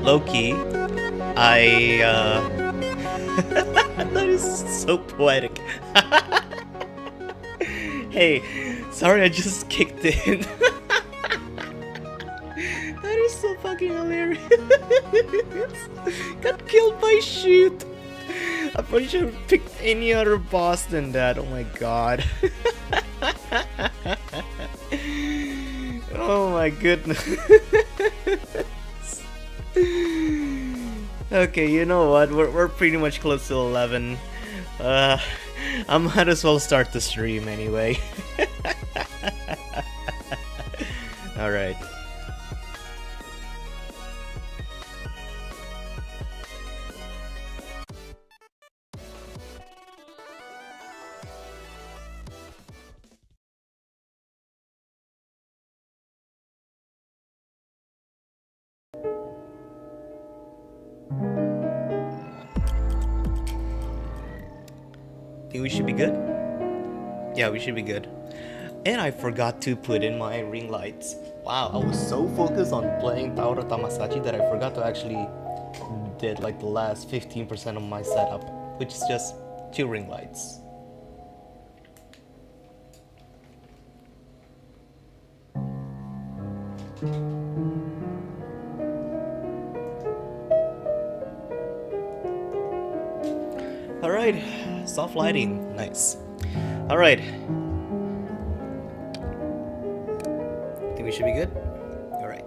Loki, I that is so poetic. Hey, sorry I just kicked in. That is so fucking hilarious. Got killed by shoot. I probably should have picked any other boss than that. Oh my god. Oh my goodness. Okay, you know what? We're pretty much close to 11. I might as well start the stream anyway. Alright. Think we should be good? Yeah, we should be good. And I forgot to put in my ring lights. Wow, I was so focused on playing Tauro Tamasachi that I forgot to actually did like the last 15% of my setup, which is just 2 ring lights. Alright, soft lighting, nice. Alright. Think we should be good? Alright.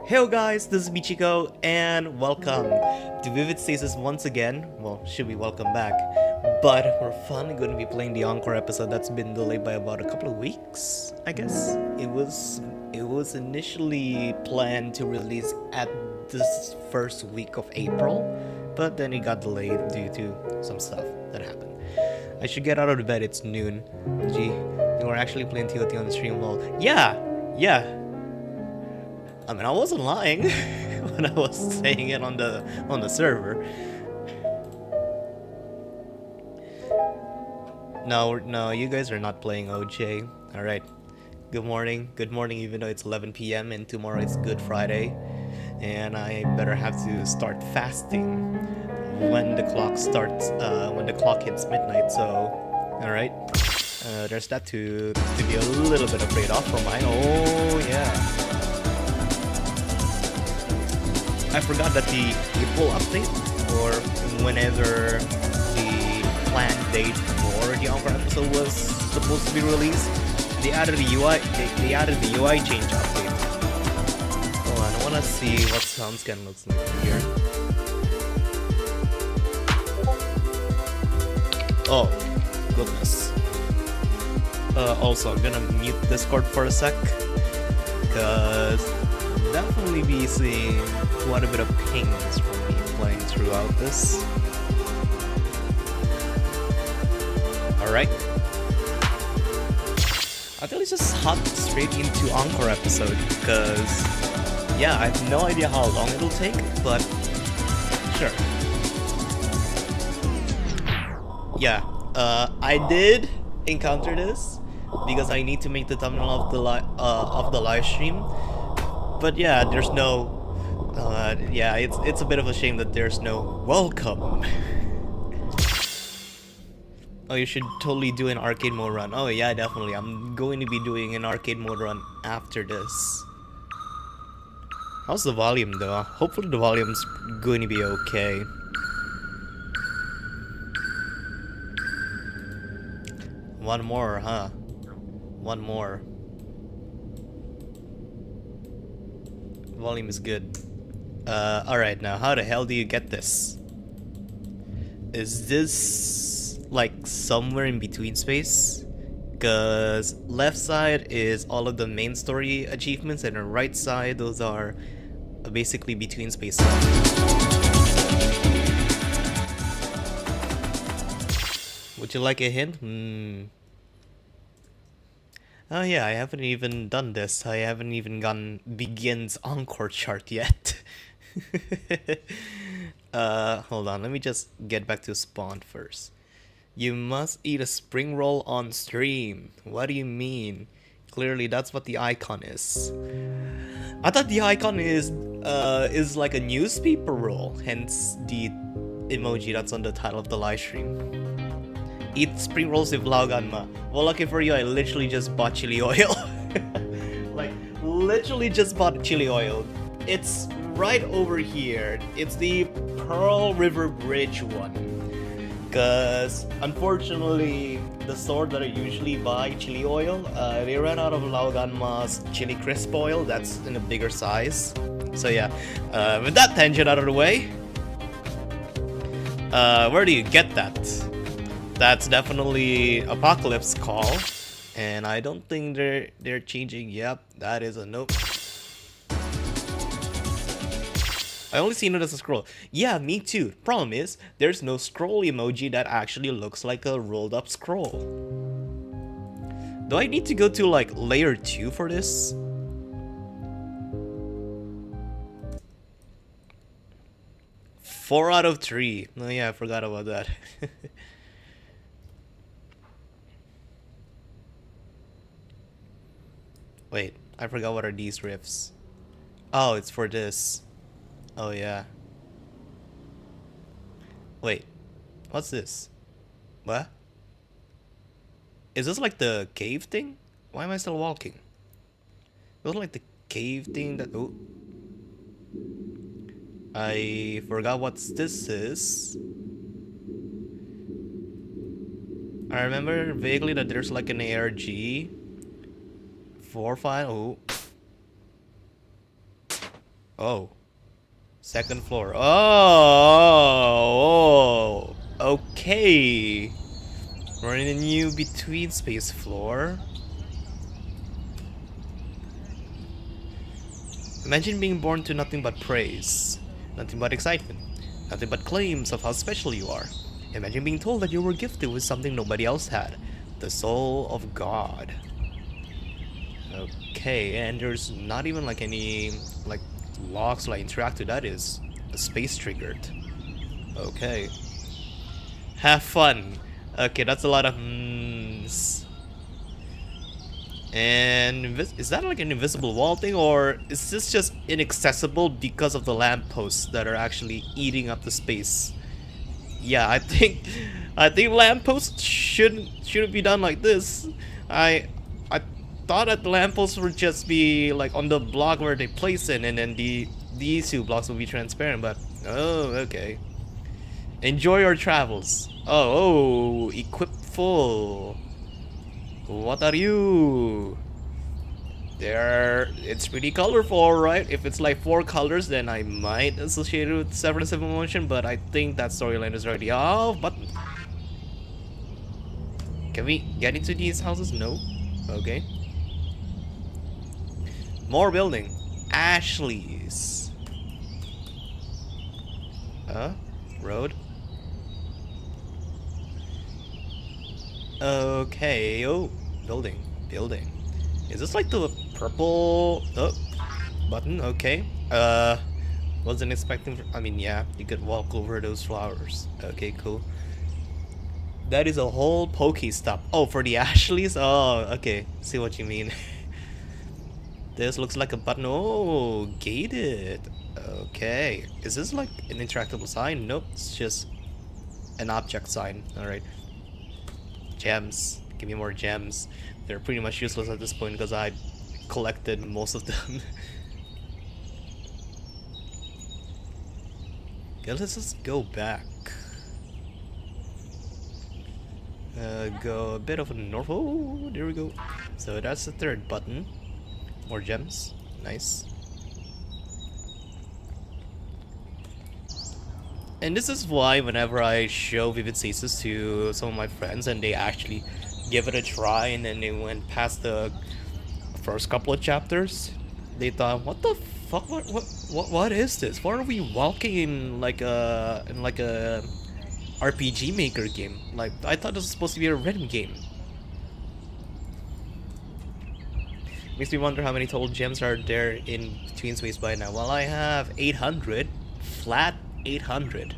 Hey guys, this is Michiko, and welcome to Vivid Stasis once again. Well, should be welcome back. But we're finally going to be playing the Encore episode that's been delayed by about a couple of weeks, I guess. It was initially planned to release at this first week of April, but then it got delayed due to some stuff that happened. I should get out of bed, it's noon. Gee, we were actually playing TOT on the stream, lol. Yeah. I mean, I wasn't lying when I was saying it on the server. No, you guys are not playing OJ. Alright. Good morning, even though it's 11 p.m. and tomorrow is Good Friday. And I better have to start fasting when the clock starts, when the clock hits midnight, so, alright. There's that to be a little bit afraid of for mine. Oh, yeah. I forgot that the April update, or whenever the planned date for the Encore episode was supposed to be released, they added the UI, they added the UI change update. Hold on, I wanna see what SoundScan looks like here. Oh, goodness. Also, I'm gonna mute Discord for a sec, because definitely be seeing quite a bit of pings from me playing throughout this. Alright. I think let's just hop straight into Encore episode, because yeah, I have no idea how long it'll take, but sure. Yeah, I did encounter this because I need to make the thumbnail of the live stream. But yeah, there's no. Yeah, it's a bit of a shame that there's no welcome. Oh, you should totally do an arcade mode run. Oh yeah, definitely. I'm going to be doing an arcade mode run after this. How's the volume though? Hopefully the volume's going to be okay. One more, huh? One more. Volume is good. Alright, now how the hell do you get this? Is this like somewhere in between space? Cause left side is all of the main story achievements, and the right side, those are basically between space stuff. Would you like a hint? Oh yeah, I haven't even done this. I haven't even gotten Begins Encore chart yet. Hold on, let me just get back to spawn first. You must eat a spring roll on stream. What do you mean? Clearly that's what the icon is. I thought the icon is is like a newspaper roll, hence the emoji that's on the title of the live stream. Eat spring rolls with lauganma. Well, lucky for you, I literally just bought chili oil. Like, literally just bought chili oil. It's right over here. It's the Pearl River Bridge one. Because, unfortunately, the store that I usually buy chili oil, they ran out of lauganma's chili crisp oil. That's in a bigger size. So yeah, with that tangent out of the way, where do you get that? That's definitely Apocalypse Call, and I don't think they're changing. Yep, that is a nope. I only seen it as a scroll. Yeah, me too. Problem is, there's no scroll emoji that actually looks like a rolled up scroll. Do I need to go to like layer 2 for this? Four out of 3. Oh yeah, I forgot about that. Wait, I forgot what are these riffs. Oh, it's for this. Oh yeah. Wait, what's this? What? Is this like the cave thing? Why am I still walking? It was like the cave thing that... Oh. I forgot what this is. I remember vaguely that there's like an ARG 4 file. Oh. Second floor. Oh. Okay. We're in a new between space floor. Imagine being born to nothing but praise, nothing but excitement, nothing but claims of how special you are. Imagine being told that you were gifted with something nobody else had, the soul of God. Okay, and there's not even like any like locks like interact with that. Is a space triggered. Okay. Have fun. Okay, that's a lot of And is that like an invisible wall thing, or is this just inaccessible because of the lampposts that are actually eating up the space? Yeah, I think lampposts shouldn't be done like this. I thought that the lampposts would just be like on the block where they place it, and then these two blocks will be transparent. But oh, okay. Enjoy your travels. Oh, equip full. What are you? It's pretty colorful, right? If it's like 4 colors, then I might associate it with Severance of Emotion, but I think that storyline is already off. But can we get into these houses? No. Okay. More building. Ashley's. Road. Okay. Oh, building. Is this like the purple button? Okay. Wasn't expecting. I mean, yeah, you could walk over those flowers. Okay, cool. That is a whole Pokestop. Oh, for the Ashleys? Oh, okay. See what you mean. This looks like a button. Oh, gated. Okay. Is this like an interactable sign? Nope, it's just an object sign. Alright. Gems. Give me more gems. They're pretty much useless at this point because I collected most of them. Okay, let's just go back. Go a bit of a north. Oh, there we go. So that's the third button. More gems. Nice. And this is why whenever I show Vivid Stasis to some of my friends and they actually give it a try and then they went past the first couple of chapters, they thought, what the fuck? What is this? Why are we walking in like a RPG Maker game? Like, I thought this was supposed to be a rhythm game. Makes me wonder how many total gems are there in Between Space by now. Well, I have 800, flat 800.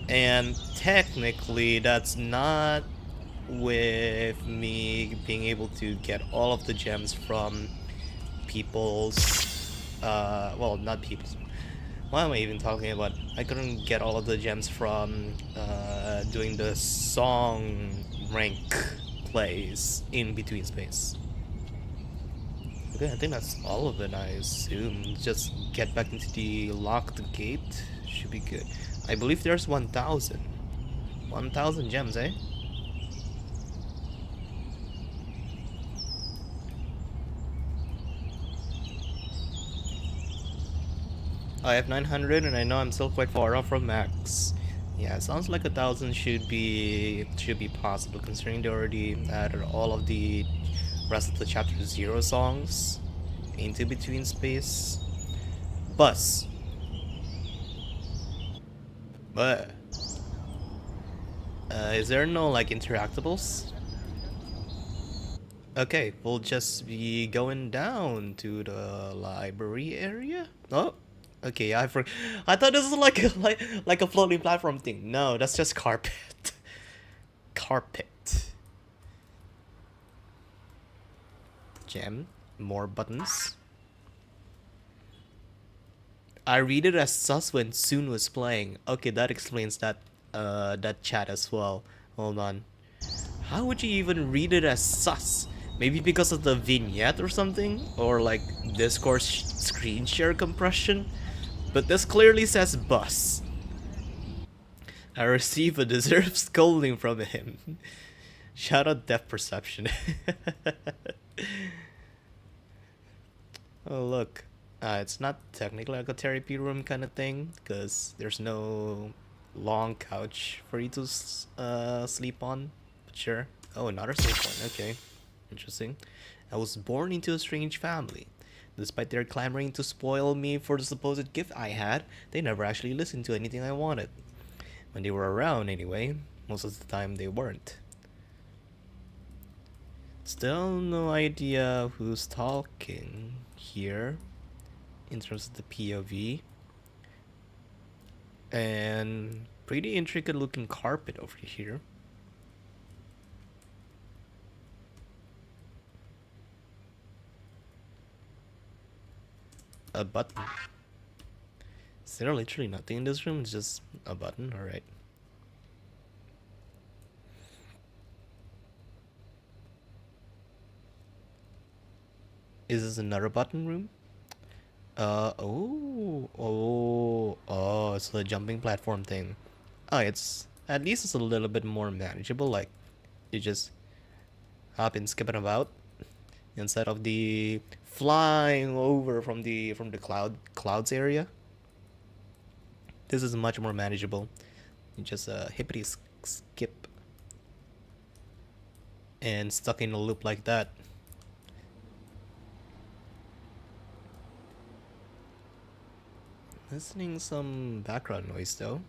And technically that's not with me being able to get all of the gems from people's well, not people's. Why am I even talking about? I couldn't get all of the gems from doing the song rank plays in between space. Okay, I think that's all of it, I assume. Just get back into the locked gate. Should be good. I believe there's 1,000. 1,000 gems, eh? I have 900 and I know I'm still quite far off from max. Yeah, it sounds like 1,000 should be possible considering they already added all of the rest of the chapter 0 songs into between space. Bus. But is there no like interactables? Okay, we'll just be going down to the library area. Oh, okay. I thought this was like like a floating platform thing. No, that's just carpet. Carpet. Gem. More buttons. I read it as sus when Soon was playing. Okay, that explains that chat as well. Hold on. How would you even read it as sus? Maybe because of the vignette or something? Or like Discord screen share compression? But this clearly says bus. I receive a deserved scolding from him. Shout out depth perception. Oh look. It's not technically like a therapy room kind of thing, because there's no long couch for you to sleep on. But sure. Oh, another save point. Okay. Interesting. I was born into a strange family. Despite their clamoring to spoil me for the supposed gift I had, they never actually listened to anything I wanted. When they were around, anyway. Most of the time, they weren't. Still no idea who's talking here in terms of the POV. And pretty intricate looking carpet over here. A button. Is there literally nothing in this room? It's just a button? Alright. Is this another button room? Oh, it's the jumping platform thing. Oh, at least it's a little bit more manageable. Like, you just hop and skip it about instead of the flying over from the clouds area. This is much more manageable. You just hippity skip and stuck in a loop like that. Listening some background noise though.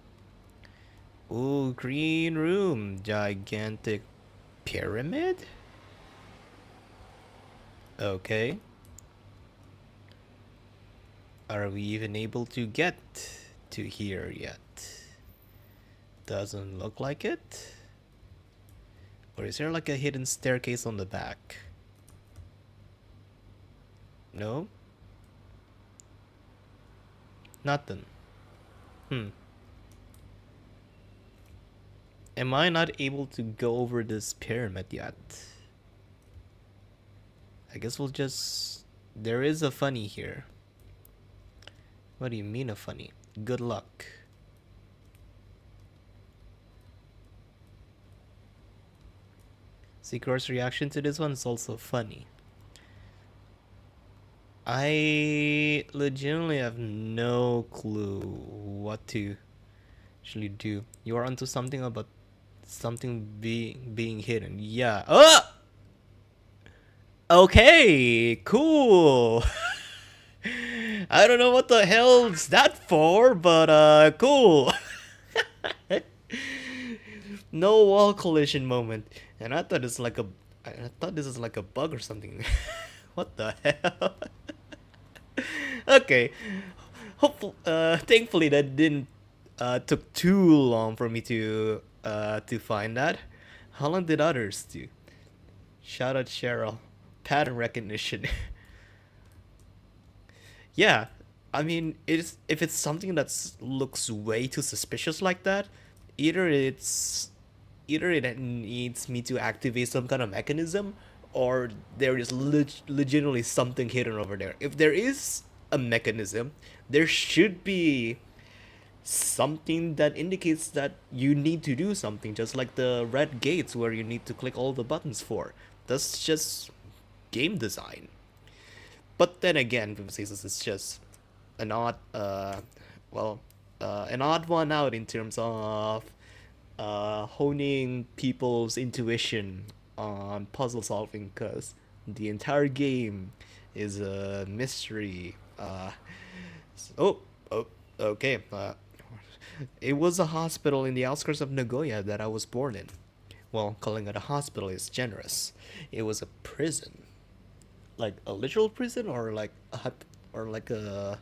Ooh, green room. Gigantic pyramid? Okay. Are we even able to get to here yet? Doesn't look like it. Or is there like a hidden staircase on the back? No? Nothing. Am I not able to go over this pyramid yet? I guess we'll just... There is a funny here. What do you mean a funny? Good luck. Seeker's reaction to this one is also funny. I legitimately have no clue what to actually do. You are onto something about something being hidden. Yeah. Oh! Okay, cool. I don't know what the hell's that for, but cool. No wall collision moment. And I thought this is like a bug or something. What the hell? Okay. Thankfully that didn't took too long for me to find that. How long did others do? Shout out Cheryl. Pattern recognition. Yeah, I mean, if it's something that looks way too suspicious like that, either it's either it needs me to activate some kind of mechanism, or there is legitimately something hidden over there. If there is a mechanism, there should be something that indicates that you need to do something, just like the red gates where you need to click all the buttons for. That's just game design. But then again, Vivacious is just an odd, well, an odd one out in terms of honing people's intuition on puzzle solving, because the entire game is a mystery. Oh, oh, okay. It was a hospital in the outskirts of Nagoya that I was born in. Well, calling it a hospital is generous. It was a prison, like a literal prison, or like or like a.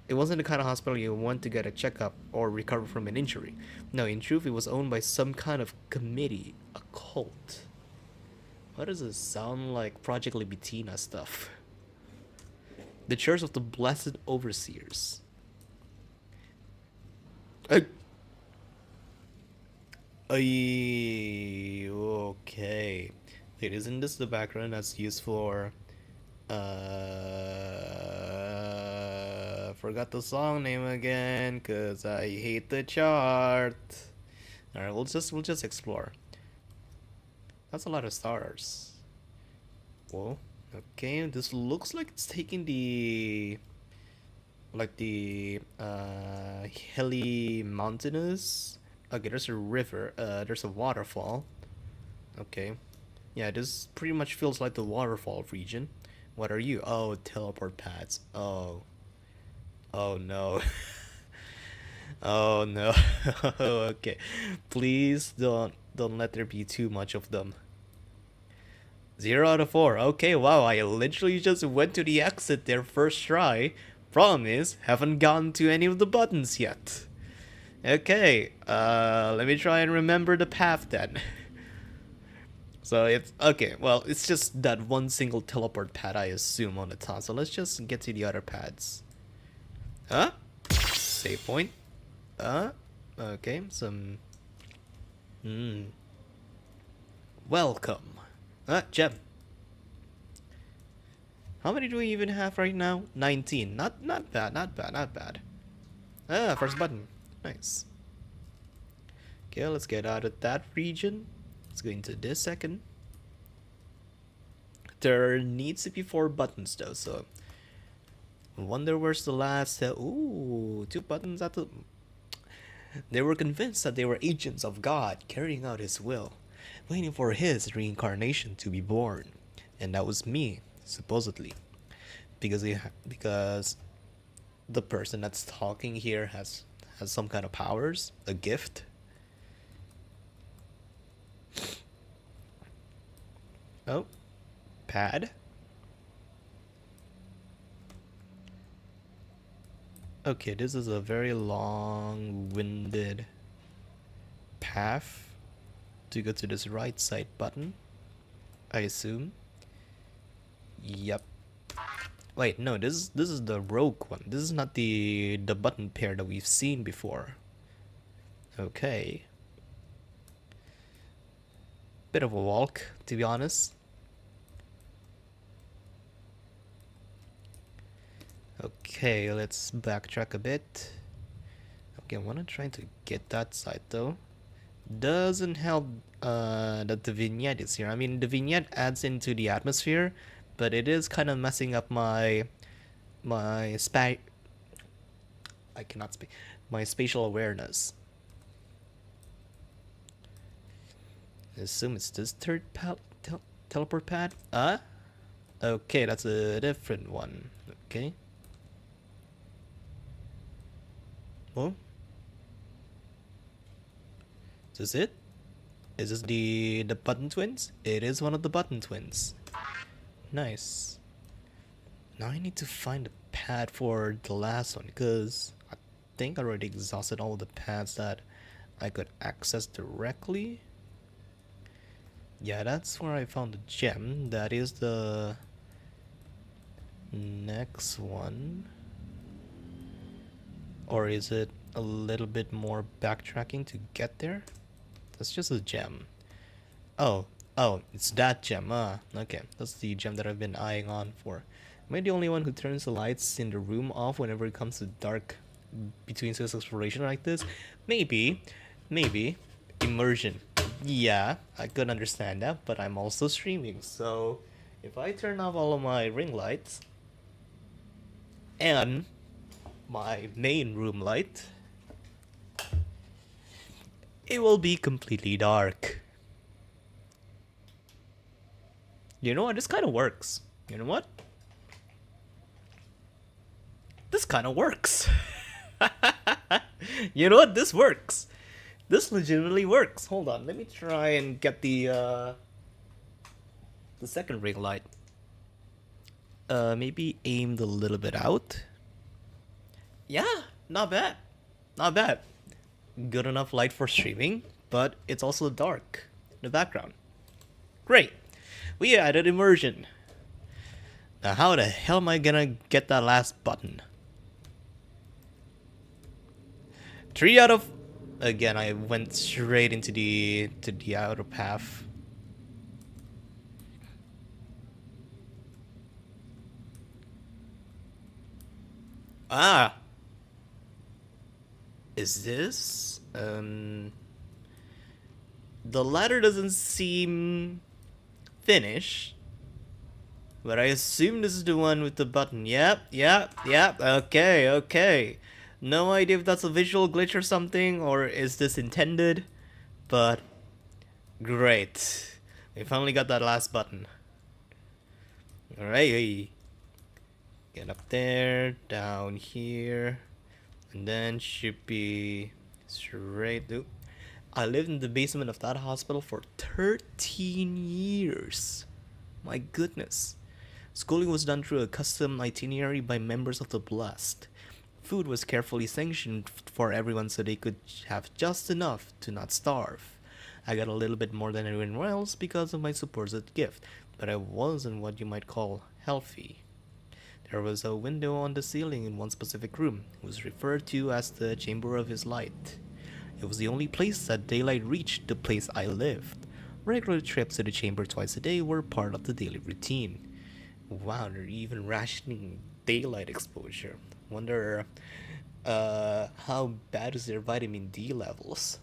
It wasn't the kind of hospital you went to get a checkup or recover from an injury. No, in truth, it was owned by some kind of committee, a cult. Why does it sound like Project Libitina stuff? The Church of the Blessed Overseers. Okay. Wait, isn't this the background that's used for forgot the song name again, cause I hate the chart. Alright, we'll just explore. That's a lot of stars. Whoa. Okay, this looks like it's taking the hilly mountainous. Okay, there's a river, there's a waterfall. Okay. Yeah, this pretty much feels like the waterfall region. What are you? Oh, teleport pads. Oh. Oh no. Oh no. Okay. Please don't let there be too much of them. 0 out of 4. Okay, wow, I literally just went to the exit there first try. Problem is, haven't gotten to any of the buttons yet. Okay, let me try and remember the path then. So it's okay, well, it's just that one single teleport pad I assume on the top. So let's just get to the other pads. Huh? Save point. Okay, some welcome. Gem. How many do we even have right now? 19. Not bad, not bad, not bad. First button. Nice. Okay, let's get out of that region. Let's go into this second. There needs to be 4 buttons though, so I wonder where's the last ooh, 2 buttons at the. They were convinced that they were agents of God carrying out his will, waiting for his reincarnation to be born. And that was me, supposedly. Because the person that's talking here has some kind of powers, a gift. Oh, pad. Okay, this is a very long-winded path to go to this right side button, I assume. Yep. Wait, no, this is the rogue one. This is not the button pair that we've seen before. Okay. Bit of a walk, to be honest. Okay, let's backtrack a bit. Okay, I wanna try to get that side though. Doesn't help that the vignette is here. I mean, the vignette adds into the atmosphere, but it is kind of messing up my I cannot speak. My spatial awareness. I assume it's this third teleport pad. Okay, that's a different one. Okay. Oh, is this it? Is this the button twins? It is one of the button twins. Nice. Now I need to find a pad for the last one, because I think I already exhausted all the pads that I could access directly. Yeah, that's where I found the gem. That is the Next one. Or is it a little bit more backtracking to get there? That's just a gem. Oh, it's that gem. Okay. That's the gem that I've been eyeing on for. Am I the only one who turns the lights in the room off whenever it comes to dark between space exploration like this? Maybe. Immersion. Yeah, I could understand that, but I'm also streaming, so if I turn off all of my ring lights and my main room light, it will be completely dark. You know what? This kind of works. You know what? This kind of works. You know what? This works. This legitimately works. Hold on, let me try and get the second ring light. Maybe aimed a little bit out. Yeah, not bad. Not bad. Good enough light for streaming, but it's also dark in the background. Great. We added immersion. Now how the hell am I gonna get that last button? 3 out of... Again, I went straight into the outer path. Ah! Is this? The ladder doesn't seem finished, but I assume this is the one with the button. Yep. Okay. No idea if that's a visual glitch or something, or is this intended, but great. We finally got that last button. Alright. Get up there, down here, and then should be straight. Oop. I lived in the basement of that hospital for 13 years. My goodness. Schooling was done through a custom itinerary by members of the Blessed. Food was carefully sanctioned for everyone so they could have just enough to not starve. I got a little bit more than everyone else because of my supposed gift, but I wasn't what you might call healthy. There was a window on the ceiling in one specific room. It was referred to as the Chamber of His Light. It was the only place that daylight reached the place I lived. Regular trips to the chamber twice a day were part of the daily routine. Wow, they're even rationing daylight exposure. Wonder how bad is their vitamin D levels?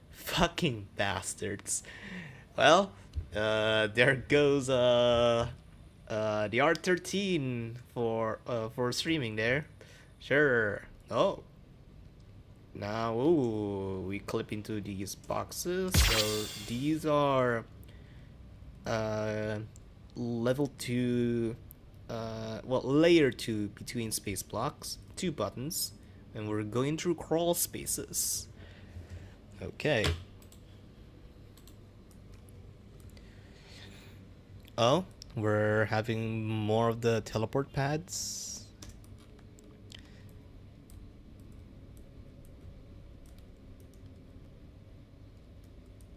Fucking bastards. Well, there goes the R13 for streaming there. Sure. Oh. Now, ooh, we clip into these boxes. So these are level 2, layer 2 between space blocks, 2 buttons, and we're going through crawl spaces. Okay. Oh, we're having more of the teleport pads.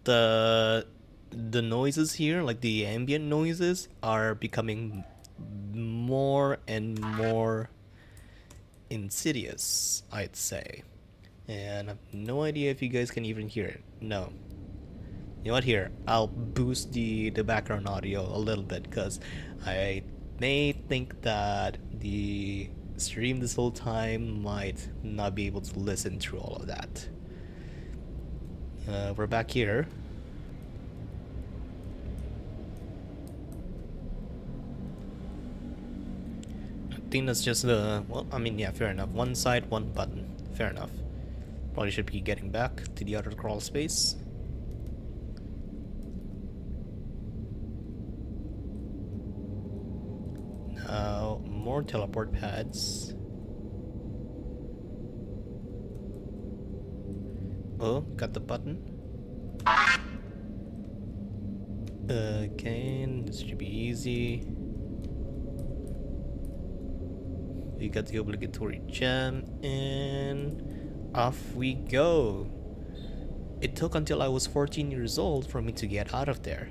The noises here, like the ambient noises, are becoming more and more insidious, I'd say. And I have no idea if you guys can even hear it. No. You know what, here, I'll boost the background audio a little bit, because I may think that the stream this whole time might not be able to listen through all of that. We're back here. I think that's just the... well, I mean, yeah, fair enough. One side, one button. Fair enough. Probably should be getting back to the other crawl space. Now, more teleport pads. Oh, got the button. Okay, this should be easy. We got the obligatory gem, and off we go. It took until I was 14 years old for me to get out of there.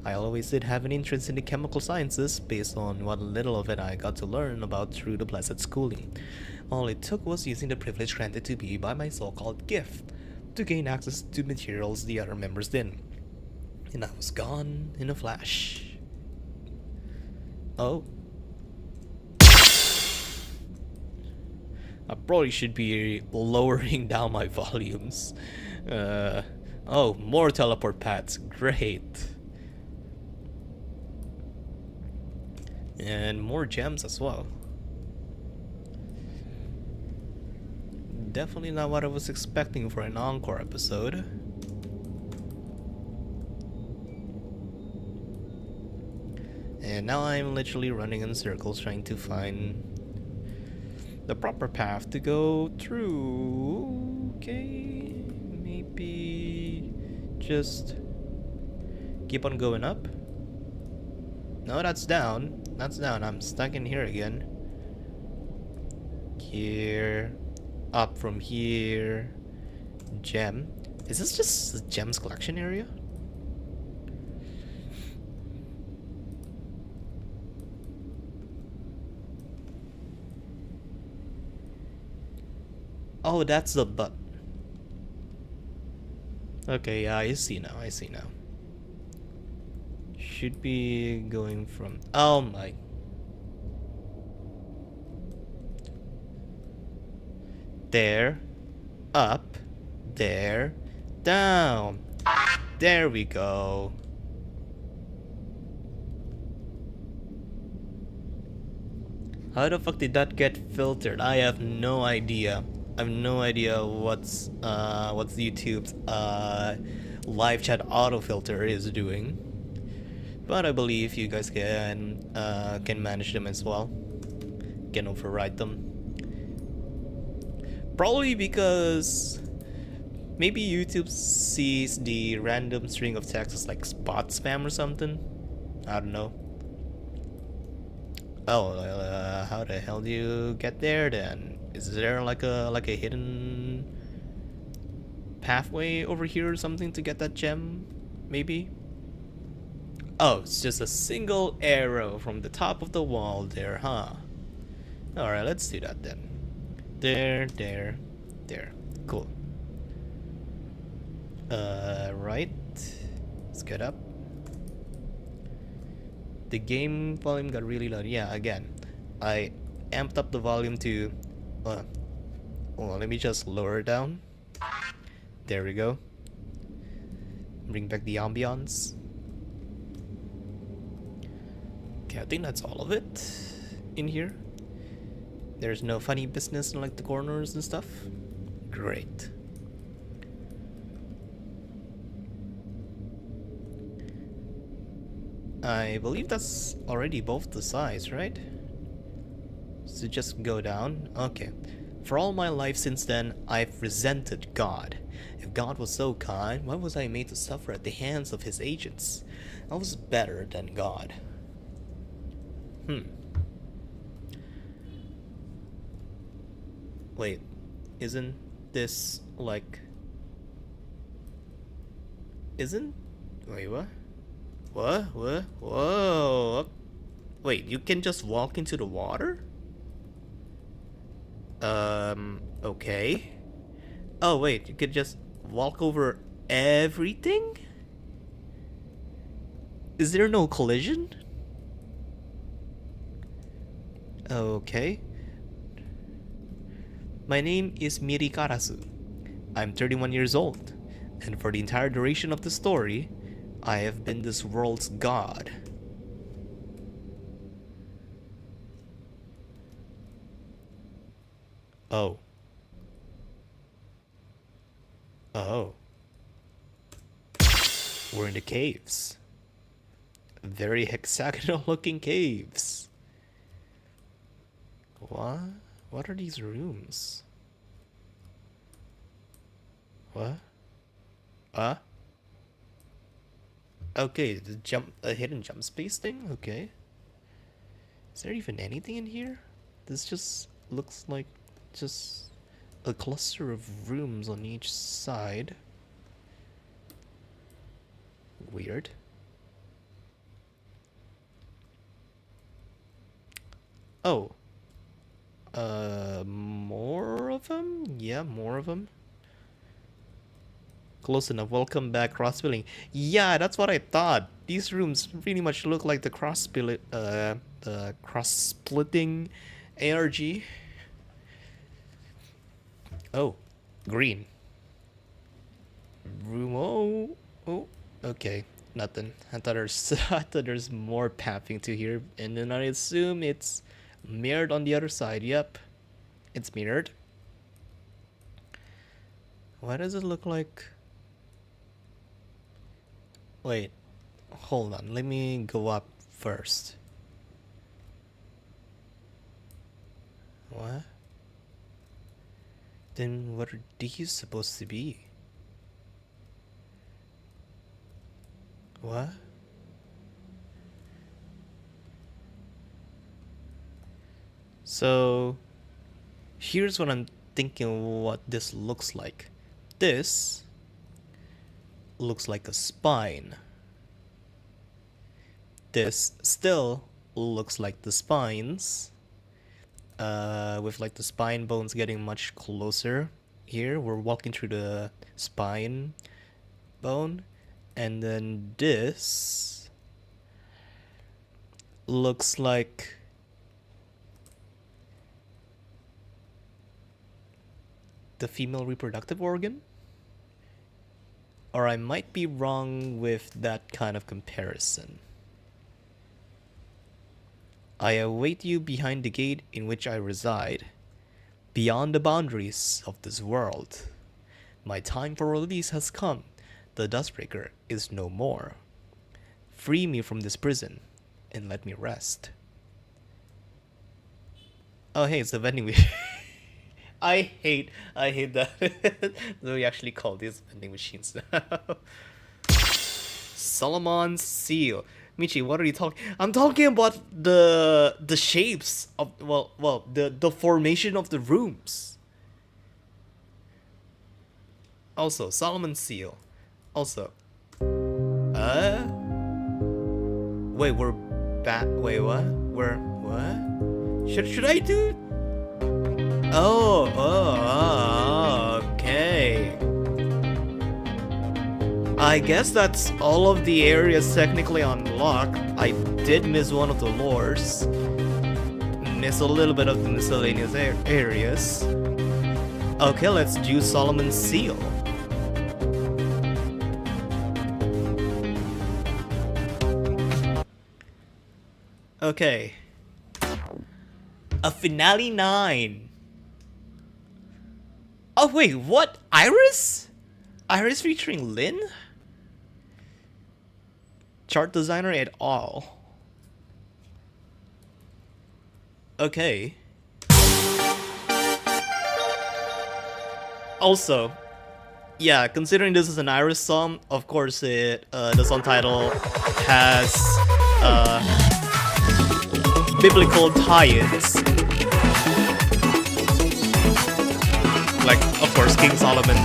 I always did have an interest in the chemical sciences based on what little of it I got to learn about through the blessed schooling. All it took was using the privilege granted to me by my so-called gift to gain access to materials the other members didn't. And I was gone in a flash. Oh. I probably should be lowering down my volumes. Oh, more teleport paths. Great. And more gems as well. Definitely not what I was expecting for an Encore episode. And now I'm literally running in circles trying to find the proper path to go through. Okay, maybe just keep on going up. No, that's down. That's down. I'm stuck in here again. Here, up from here. Gem. Is this just the gems collection area? Oh, that's the butt. Okay, yeah, I see now. I see now. Should be going from... Oh my. There. Up. There. Down. There we go. How the fuck did that get filtered? I have no idea. I have no idea what's YouTube's live chat autofilter is doing. But I believe you guys can manage them as well. Can override them. Probably because maybe YouTube sees the random string of text as like spot spam or something. I don't know. Oh, how the hell do you get there then? Is there like a hidden pathway over here or something to get that gem? Maybe? Oh, it's just a single arrow from the top of the wall there, huh? Alright, let's do that then. There. Cool. Right. Let's get up. The game volume got really loud. Yeah, again, I amped up the volume to... well, let me just lower it down. There we go. Bring back the ambiance. Okay, I think that's all of it in here. There's no funny business in like the corners and stuff. Great. I believe that's already both the sides, right? So just go down. Okay. For all my life since then, I've resented God. If God was so kind, why was I made to suffer at the hands of his agents? I was better than God. Wait, isn't this like... Wait, what? What? Whoa! Wait, you can just walk into the water? Okay. Oh wait, you could just walk over everything? Is there no collision? Okay. My name is Miri Karasu. I'm 31 years old, and for the entire duration of the story, I have been this world's god. Oh. Oh. We're in the caves. Very hexagonal looking caves. What? What are these rooms? What? Okay, a hidden jump space thing? Okay. Is there even anything in here? This just looks like just a cluster of rooms on each side. Weird. Oh. More of them? Yeah, more of them. Close enough. Welcome back, cross-billing. Yeah, that's what I thought. These rooms pretty much look like the cross-splitting ARG. Oh, green. Room. Oh. Okay, nothing. I thought there's more pathing to here, and then I assume it's mirrored on the other side. Yep, it's mirrored. Why does it look like? Wait, hold on. Let me go up first. What? Then what are these supposed to be? What? So, here's what I'm thinking what this looks like. This looks like a spine. This still looks like the spines. With like the spine bones getting much closer. Here, we're walking through the spine bone. And then this looks like the female reproductive organ? Or I might be wrong with that kind of comparison. I await you behind the gate in which I reside, beyond the boundaries of this world. My time for release has come. The Dustbreaker is no more. Free me from this prison and let me rest. Oh hey, it's the vending machine. I hate that we actually call these vending machines now. Solomon's seal. Michi, what are you talking? I'm talking about the shapes of the formation of the rooms. Also, Solomon's seal. Also, wait, we're back. Wait, what? What? Should I do? Oh, okay. I guess that's all of the areas technically unlocked. I did miss one of the lures. Miss a little bit of the miscellaneous areas. Okay, let's do Solomon's seal. Okay. A finale 9. Oh wait, what? Iris? Iris featuring Lynn? Chart designer et al. Okay. Also, yeah, considering this is an Iris song, of course the song title has biblical tie-ins. Like, of course, King Solomon.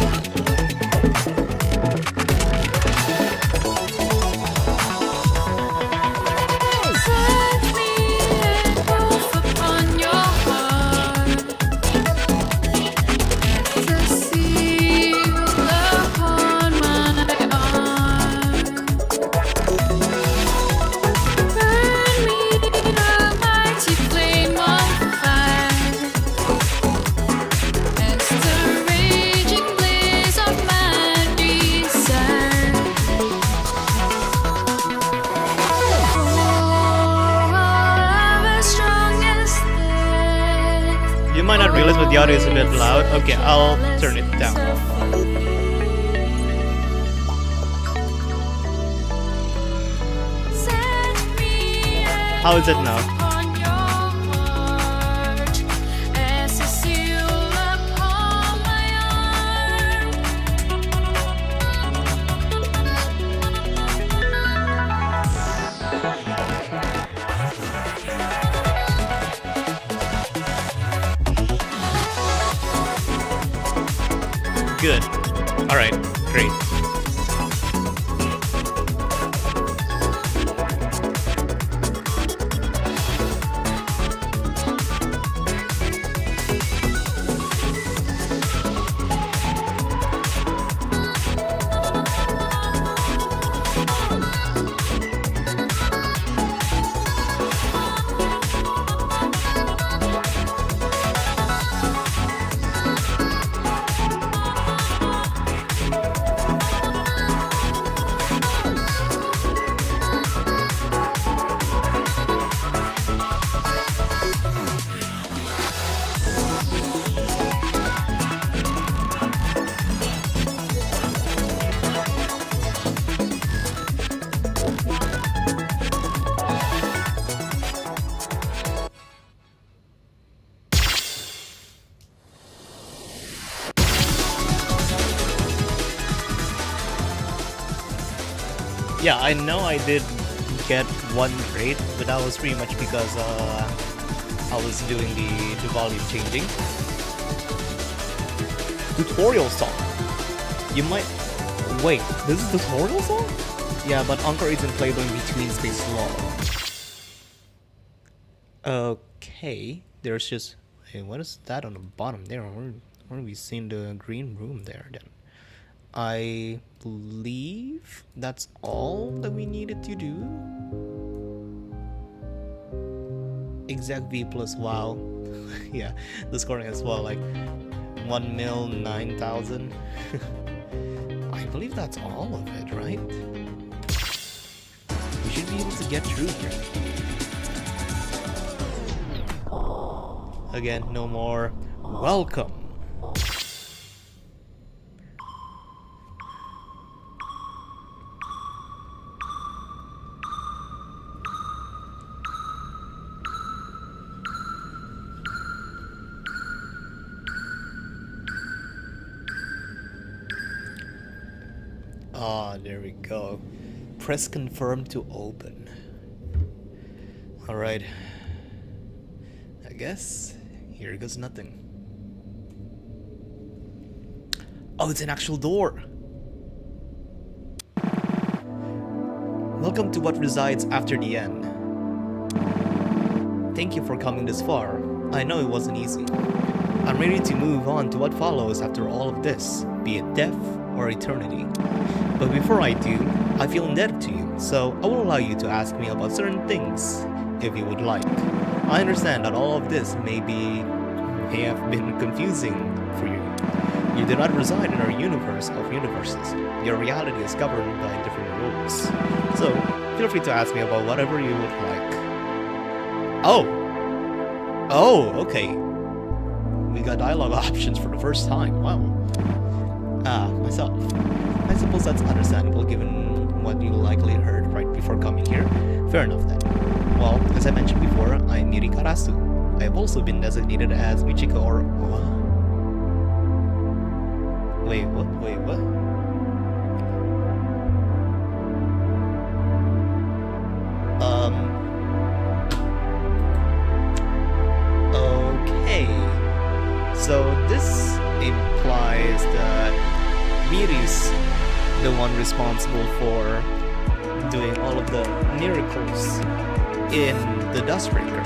You might not realize, but the audio is a bit loud. Okay, I'll turn it down. How is it now? Good. Alright, great. Yeah, I know I did get one grade, but that was pretty much because I was doing the volume changing. Tutorial song. You might wait. This is the tutorial song? Yeah, but Encore isn't playable in between space long. Okay, there's just hey, what is that on the bottom there? Where are we seeing the green room there then? I believe that's all that we needed to do. Exact V plus wow. Yeah, the scoring as well, like 1,009,000. I believe that's all of it, right? We should be able to get through here. Again, no more welcome. Ah, there we go. Press confirm to open. Alright. I guess here goes nothing. Oh, it's an actual door. Welcome to what resides after the end. Thank you for coming this far. I know it wasn't easy. I'm ready to move on to what follows after all of this, be it death or eternity. But before I do, I feel indebted to you, so I will allow you to ask me about certain things, if you would like. I understand that all of this may have been confusing for you. You do not reside in our universe of universes. Your reality is governed by different rules. So, feel free to ask me about whatever you would like. Oh, okay. We got dialogue options for the first time, wow. Myself. I suppose that's understandable given what you likely heard right before coming here. Fair enough then. Well, as I mentioned before, I'm Yuri Karasu. I have also been designated as Michiko or... What? Wait, what? Okay. So this implies that Miri's the one responsible for doing all of the miracles in the Dustbreaker,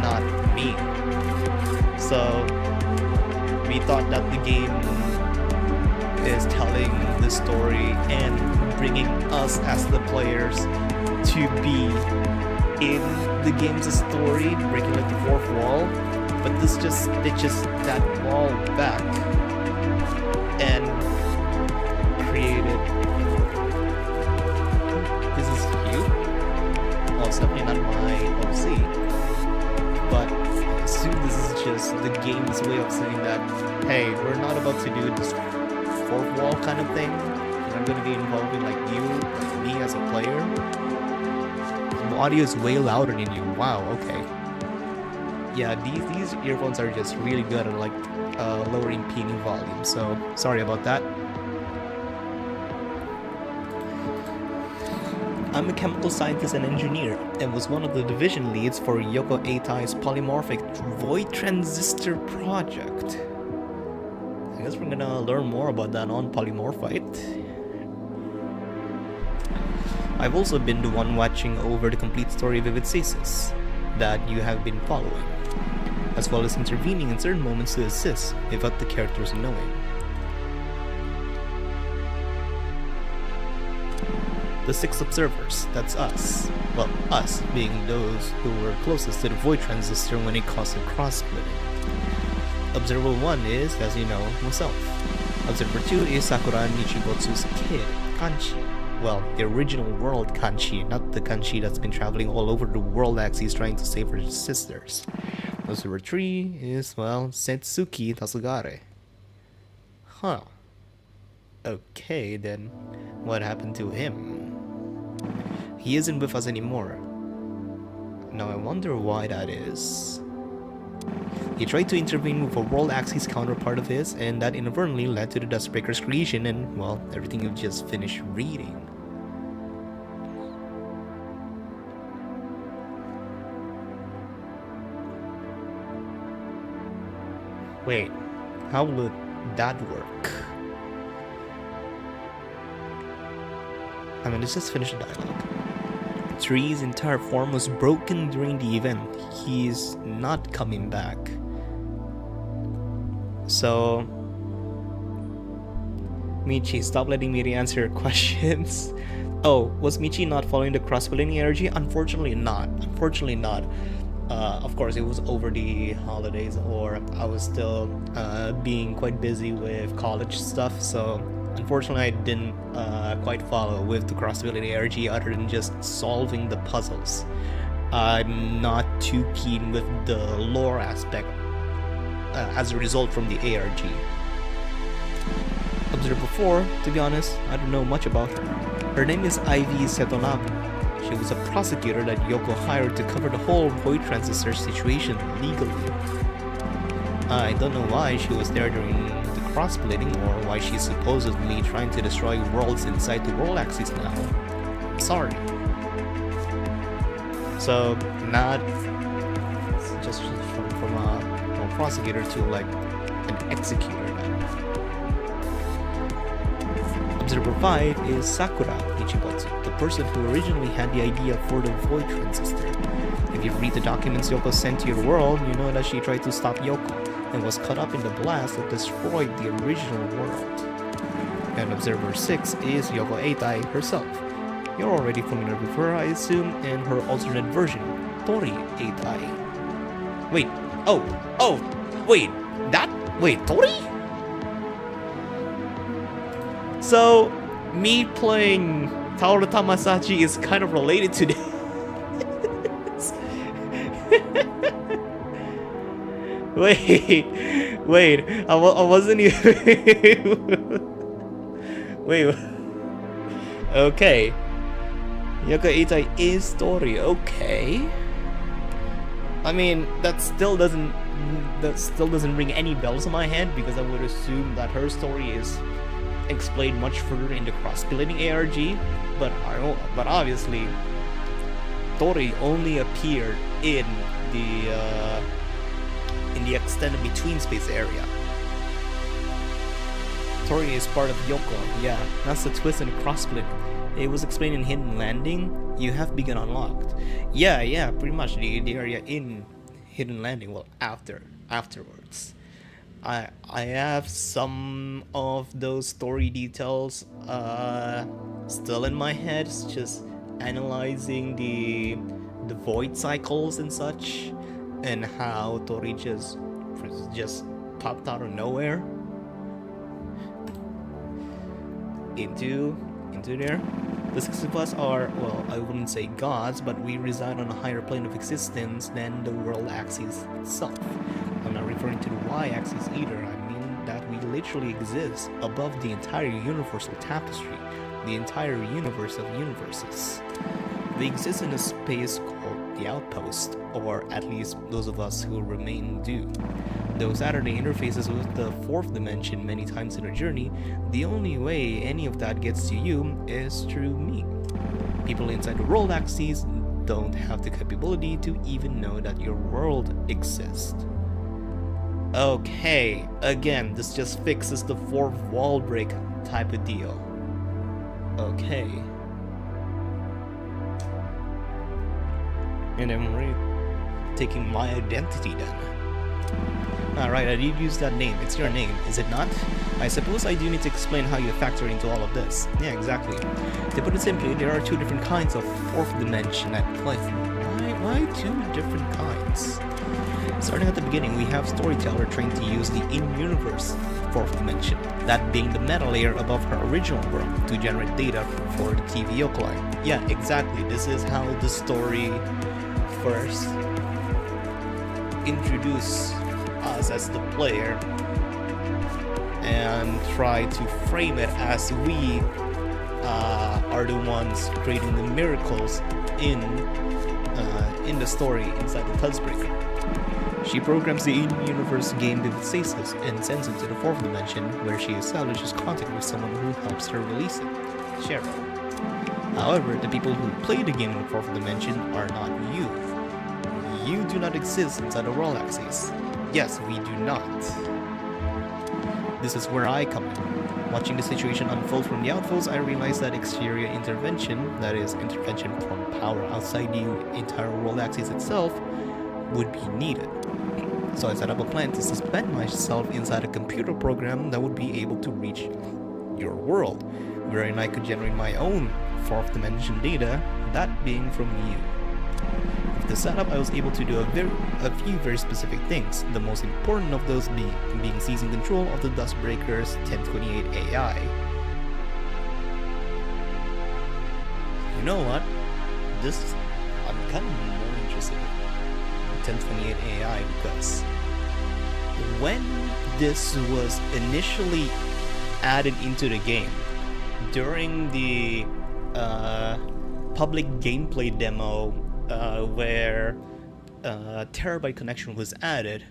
not me. So we thought that the game is telling the story and bringing us as the players to be in the game's story, breaking like the fourth wall, but this just stitches that wall back and created. This is cute. Well, it's definitely not my OC, but I assume this is just the game's way of saying that, hey, we're not about to do this fourth wall kind of thing. We're not going to be involving like you, like me as a player. The audio is way louder than you. Wow, okay. Yeah, these earphones are just really good at like lowering PD volume, so sorry about that. I'm a chemical scientist and engineer, and was one of the division leads for Yoko Eitai's polymorphic void transistor project. I guess we're gonna learn more about that on Polymorphite. I've also been the one watching over the complete story of Vivid Stasis that you have been following, as well as intervening in certain moments to assist without the characters knowing. The 6 observers, that's us. Well, us being those who were closest to the void transistor when it caused a cross-splitting. Observer 1 is, as you know, myself. Observer 2 is Sakura Nichigotsu's kid, Kanchi. Well, the original world Kanchi, not the Kanchi that's been traveling all over the world as he's trying to save her sisters. Observer 3 is, well, Setsuki Tasugare. Huh. Okay, then what happened to him? He isn't with us anymore. Now I wonder why that is. He tried to intervene with a World Axis counterpart of his, and that inadvertently led to the Dustbreaker's creation and, well, everything you've just finished reading. Wait, how would that work? I mean, let's just finish the dialogue. Tree's entire form was broken during the event. He's not coming back. So, Michi, stop letting me answer your questions. Oh, was Michi not following the cross-pollination energy? Unfortunately not. Unfortunately not. Of course, it was over the holidays, or I was still being quite busy with college stuff, so unfortunately I didn't quite follow with the cross-ability ARG other than just solving the puzzles. I'm not too keen with the lore aspect as a result from the ARG. Observer 4, to be honest, I don't know much about her. Her name is Ivy Setonabu. She was a prosecutor that Yoko hired to cover the whole void transistor situation legally. I don't know why she was there during the cross-splitting or why she's supposedly trying to destroy worlds inside the world axis now. Sorry. So, not just from a prosecutor to like an executor then. Observer 5 is Sakura Ichibotsu, the person who originally had the idea for the void transistor. If you read the documents Yoko sent to your world, you know that she tried to stop Yoko and was caught up in the blast that destroyed the original world. And Observer 6 is Yoko Eitai herself. You're already familiar with her, I assume, and her alternate version, Tori Eitai. Wait, wait, Tori? So, me playing Tauro Tamasachi is kind of related to this. Wait, I wasn't even... Wait, okay. Yoko Eitai is Tori, okay. I mean, that still doesn't ring any bells in my head, because I would assume that her story is explained much further in the cross-splitting ARG, but obviously Tori only appeared in the extended between space area. Tori is part of Yoko, yeah, that's the twist in the cross-split. It was explained in Hidden Landing. You have begun unlocked. Yeah, pretty much the area in Hidden Landing. Well, afterwards. I have some of those story details still in my head. It's just analyzing the void cycles and such, and how Tori just popped out of nowhere into there. The six of us are, well, I wouldn't say gods, but we reside on a higher plane of existence than the world axis itself. I'm not referring to the y-axis either. I mean that we literally exist above the entire universal tapestry, the entire universe of universes. We exist in a space called the Outpost, or at least those of us who remain do. Though Saturday interfaces with the fourth dimension many times in our journey, the only way any of that gets to you is through me. People inside the world axis don't have the capability to even know that your world exists. Okay, again, this just fixes the fourth wall break type of deal. Okay. And I'm really taking my identity then. Alright, I did use that name. It's your name, is it not? I suppose I do need to explain how you factor into all of this. Yeah, exactly. To put it simply, there are two different kinds of fourth dimension at play. Why two different kinds? Starting at the beginning, we have Storyteller trying to use the in-universe fourth dimension, that being the meta layer above her original world, to generate data for the TV Yoko line. Yeah, exactly. This is how the story first introduce us as the player and try to frame it as we are the ones creating the miracles in the story inside the Dustbreaker. She programs the in-universe game Vivid Stasis and sends it to the fourth dimension, where she establishes contact with someone who helps her release it, Cheryl. However, the people who play the game in the fourth dimension are not you. You do not exist inside the world axis. Yes, we do not. This is where I come in. Watching the situation unfold from the outpost, I realized that exterior intervention, that is, intervention from power outside the entire world axis itself, would be needed. So I set up a plan to suspend myself inside a computer program that would be able to reach your world, wherein I could generate my own fourth dimension data, that being from you. With the setup, I was able to do a few very specific things, the most important of those being seizing control of the Dustbreaker's 1028 AI. You know what? I'm kind of more interested in 1028 AI because when this was initially added into the game, during the public gameplay demo where terabyte connection was added,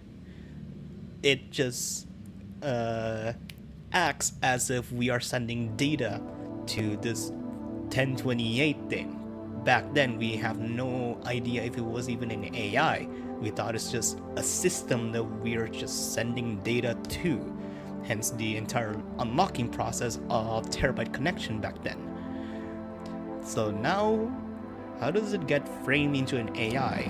it just acts as if we are sending data to this 1028 thing. Back then, we have no idea if it was even an AI. We thought it's just a system that we are just sending data to. Hence the entire unlocking process of terabyte connection back then. So now, how does it get framed into an AI?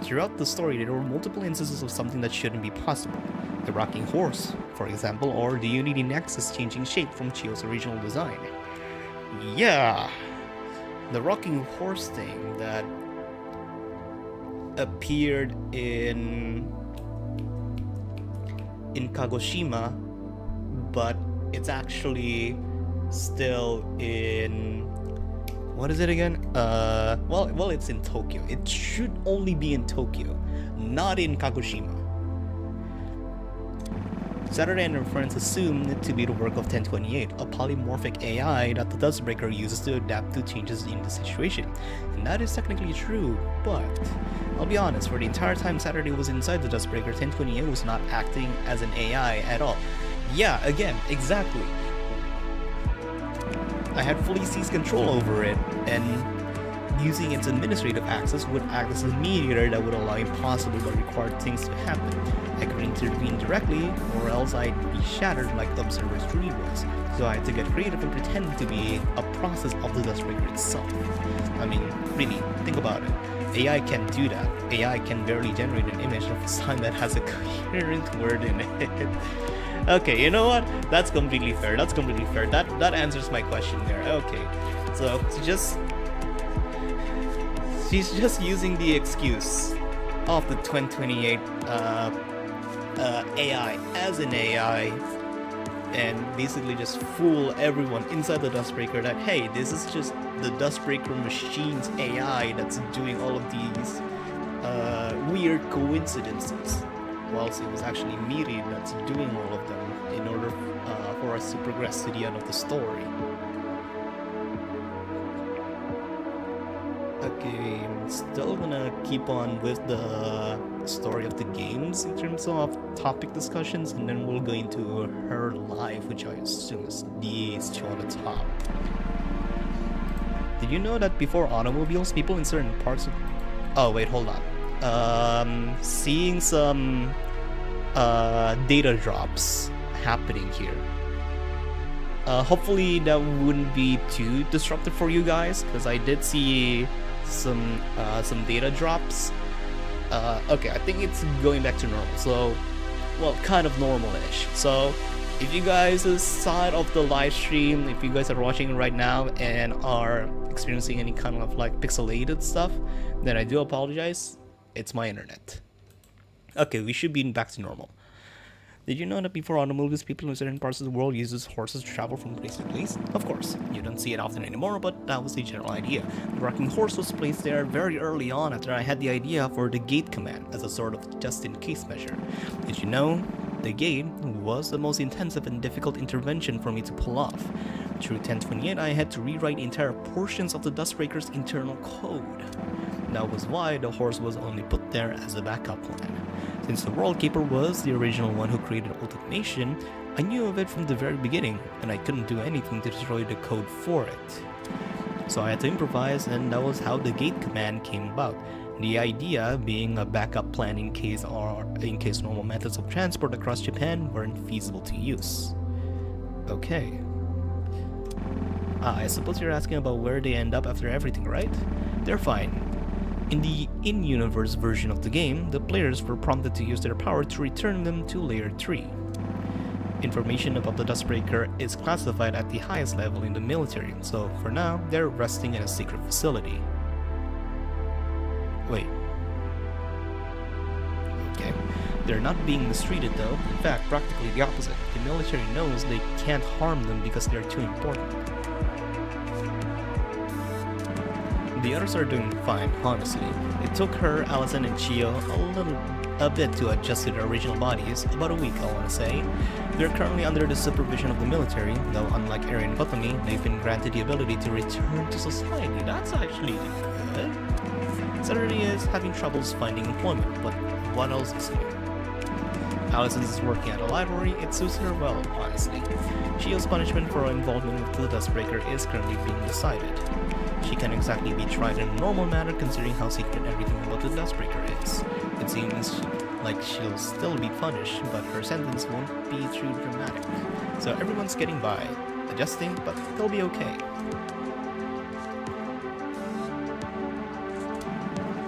Throughout the story, there were multiple instances of something that shouldn't be possible. The rocking horse, for example, or the Unity Nexus changing shape from Chio's original design. Yeah, the rocking horse thing that appeared in Kagoshima, but it's actually still in, what is it again? Well, it's in Tokyo. It should only be in Tokyo, not in Kagoshima. Saturday and her friends assumed it to be the work of 1028, a polymorphic AI that the Dustbreaker uses to adapt to changes in the situation. And that is technically true, but I'll be honest, for the entire time Saturday was inside the Dustbreaker, 1028 was not acting as an AI at all. Yeah, again, exactly. I had fully seized control over it, and using its administrative access would act as a mediator that would allow impossible but required things to happen. I could intervene directly, or else I'd be shattered like Observer's dream was. So I had to get creative and pretend to be a process of the Dustbreaker itself. I mean, really, think about it. AI can't do that. AI can barely generate an image of a sign that has a coherent word in it. Okay, you know what? That's completely fair. That answers my question there. Okay, so she's just using the excuse of the 1028 AI as an AI, and basically just fool everyone inside the Dustbreaker that, hey, this is just the Dustbreaker machine's AI that's doing all of these weird coincidences, whilst it was actually Miri that's doing all of them in order for us to progress to the end of the story. Okay, I'm still gonna keep on with the story of the games in terms of topic discussions, and then we'll go into her life, which I assume is the show on the top. Did you know that before automobiles, people in certain parts of... Oh, wait, hold on. Seeing some data drops happening here. Hopefully that wouldn't be too disruptive for you guys, because I did see some data drops. Okay, I think it's going back to normal, so, well, kind of normal-ish. So if you guys saw it of the live stream, if you guys are watching it right now and are experiencing any kind of like pixelated stuff, then I do apologize. It's my internet. Okay, we should be back to normal. Did you know that before automobiles, people in certain parts of the world uses horses to travel from place to place? Of course, you don't see it often anymore, but that was the general idea. The rocking horse was placed there very early on after I had the idea for the gate command as a sort of just-in-case measure. Did you know? The gate was the most intensive and difficult intervention for me to pull off. Through 1028, I had to rewrite entire portions of the Dustbreaker's internal code. That was why the horse was only put there as a backup plan. Since the World Keeper was the original one who created automation, I knew of it from the very beginning, and I couldn't do anything to destroy the code for it. So I had to improvise, and that was how the gate command came about. The idea being a backup plan in case normal methods of transport across Japan weren't feasible to use. Okay. I suppose you're asking about where they end up after everything, right? They're fine. In the in-universe version of the game, the players were prompted to use their power to return them to Layer 3. Information about the Dustbreaker is classified at the highest level in the military, so for now, they're resting in a secret facility. Wait. Okay. They're not being mistreated though. In fact, practically the opposite. The military knows they can't harm them because they're too important. The others are doing fine, honestly. It took her, Allison, and Chio a bit to adjust to their original bodies, about a week I want to say. They're currently under the supervision of the military, though unlike Eri and Kotomi, they've been granted the ability to return to society. That's actually good. Saturday is having troubles finding employment, but what else is new? Allison is working at a library. It suits her well, honestly. Chio's punishment for her involvement with the Dustbreaker is currently being decided. She can't exactly be tried in a normal manner considering how secret everything about the Dustbreaker is. It seems like she'll still be punished, but her sentence won't be too dramatic. So everyone's getting by, adjusting, but they'll be okay.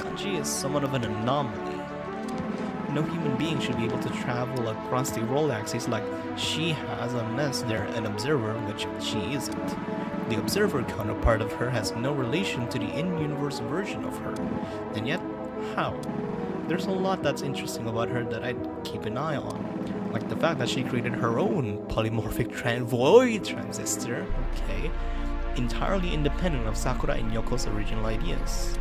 Kanji is somewhat of an anomaly. No human being should be able to travel across the world axis like she has unless they're an observer, which she isn't. The observer counterpart of her has no relation to the in-universe version of her. And yet, how? There's a lot that's interesting about her that I'd keep an eye on. Like the fact that she created her own polymorphic void transistor, okay, entirely independent of Sakura and Yoko's original ideas.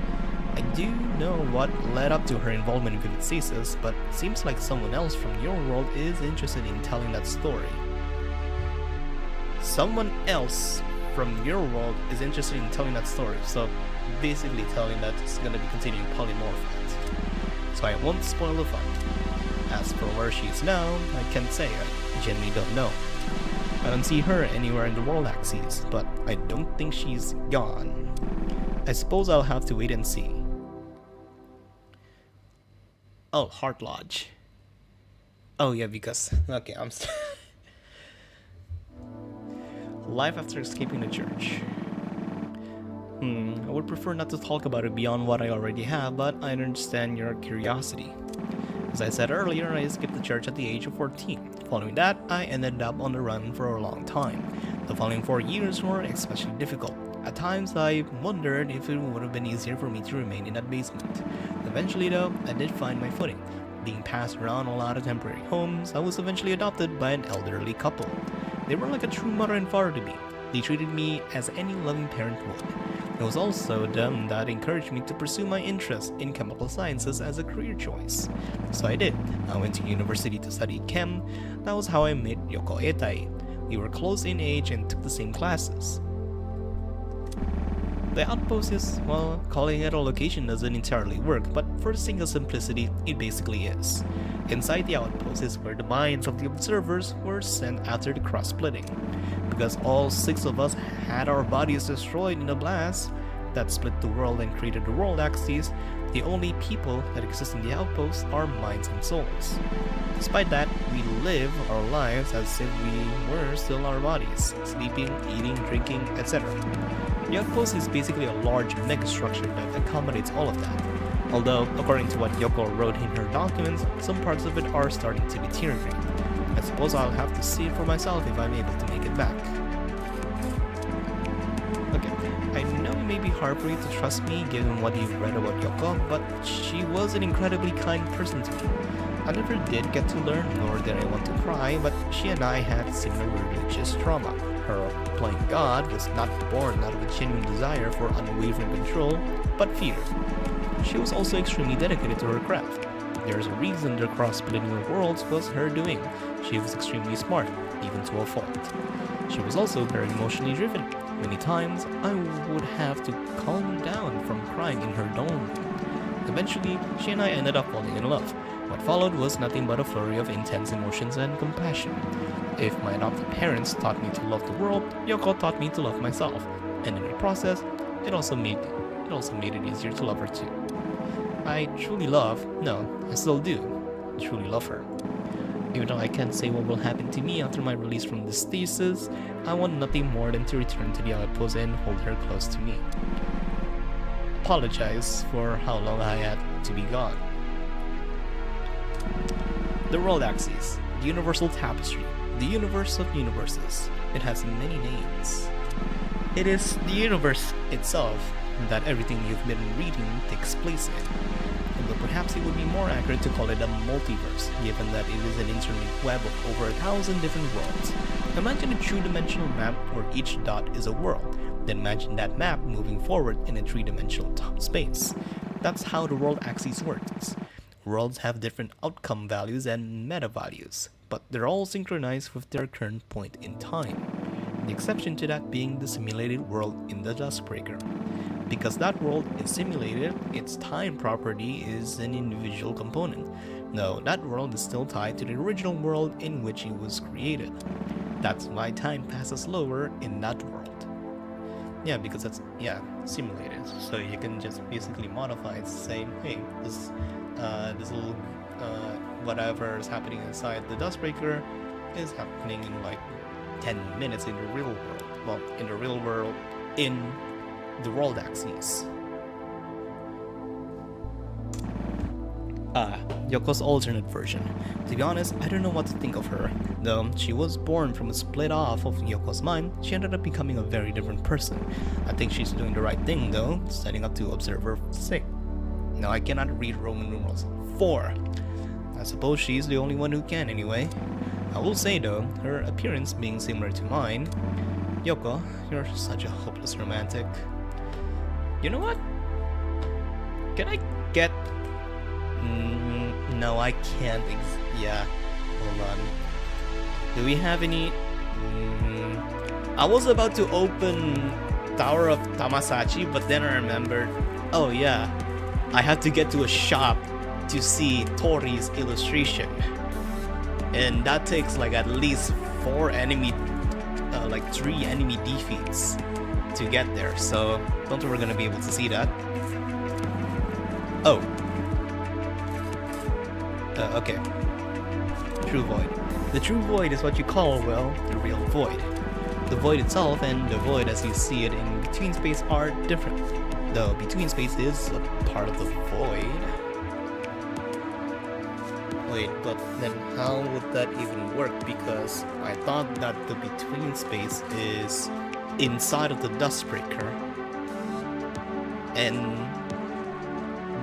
I do know what led up to her involvement in Vivid Stasis, but it seems like someone else from your world is interested in telling that story. Someone else from your world is interested in telling that story, so basically telling that it's gonna be continuing polymorphite. So I won't spoil the fun. As for where she is now, I can't say, I genuinely don't know. I don't see her anywhere in the world axis, but I don't think she's gone. I suppose I'll have to wait and see. Oh, Heart Lodge. Oh yeah, because... okay, I'm... Life after escaping the church. I would prefer not to talk about it beyond what I already have, but I understand your curiosity. As I said earlier, I escaped the church at the age of 14. Following that, I ended up on the run for a long time. The following 4 years were especially difficult. At times, I wondered if it would have been easier for me to remain in that basement. Eventually though, I did find my footing. Being passed around a lot of temporary homes, I was eventually adopted by an elderly couple. They were like a true mother and father to me. They treated me as any loving parent would. It was also them that encouraged me to pursue my interest in chemical sciences as a career choice. So I did. I went to university to study chem. That was how I met Yoko Etai. We were close in age and took the same classes. The outpost is, well, calling it a location doesn't entirely work, but for the sake of simplicity, it basically is. Inside the outpost is where the minds of the observers were sent after the cross-splitting. Because all 6 of us had our bodies destroyed in a blast that split the world and created the world axis, the only people that exist in the outpost are minds and souls. Despite that, we live our lives as if we were still our bodies, sleeping, eating, drinking, etc. The outpost is basically a large megastructure that accommodates all of that. Although, according to what Yoko wrote in her documents, some parts of it are starting to deteriorate. I suppose I'll have to see it for myself if I'm able to make it back. Okay, I know it may be hard for you to trust me given what you've read about Yoko, but she was an incredibly kind person to me. I never did get to learn, nor did I want to cry, but she and I had similar religious trauma. Her playing God was not born out of a genuine desire for unwavering control, but fear. She was also extremely dedicated to her craft. There's a reason the cross-splitting of worlds was her doing. She was extremely smart, even to a fault. She was also very emotionally driven. Many times, I would have to calm down from crying in her dorm room. Eventually, she and I ended up falling in love. What followed was nothing but a flurry of intense emotions and compassion. If my adopted parents taught me to love the world, Yoko taught me to love myself, and in the process, it also made it easier to love her too. I still do truly love her. Even though I can't say what will happen to me after my release from the stasis, I want nothing more than to return to the outpost and hold her close to me. Apologize for how long I had to be gone. The world axis, the universal tapestry, the universe of universes. It has many names. It is the universe itself that everything you've been reading takes place in. But perhaps it would be more accurate to call it a multiverse, given that it is an interlinked web of over 1,000 different worlds. Imagine a two-dimensional map where each dot is a world. Then imagine that map moving forward in a three-dimensional space. That's how the world axis works. Worlds have different outcome values and meta values, but they're all synchronized with their current point in time. The exception to that being the simulated world in the Duskbreaker. Because that world is simulated, its time property is an individual component. No, that world is still tied to the original world in which it was created. That's why time passes slower in that world. Yeah, because that's, simulated. So you can just basically modify it, say, hey, this little, whatever is happening inside the Duskbreaker is happening in like 10 minutes in the real world. Well, in the real world, in the world axis. Yoko's alternate version. To be honest, I don't know what to think of her. Though she was born from a split off of Yoko's mind, she ended up becoming a very different person. I think she's doing the right thing though, setting up to observe her sick. Now I cannot read Roman numerals 4. I suppose she's the only one who can anyway. I will say though, her appearance being similar to mine, Yoko, you're such a hopeless romantic. You know what? Can I get... no, I can't. Hold on. Do we have any... I was about to open Tower of Tamasachi, but then I remembered... Oh yeah, I had to get to a shop to see Tori's illustration. And that takes like at least 4 enemy... like 3 enemy defeats to get there, so don't think we're gonna be able to see that. Oh. Okay. True Void. The True Void is what you call, well, the real Void. The Void itself and the Void as you see it in Between Space are different. Though Between Space is a part of the Void. Wait, but then how would that even work? Because I thought that the Between Space is inside of the Duskbreaker, and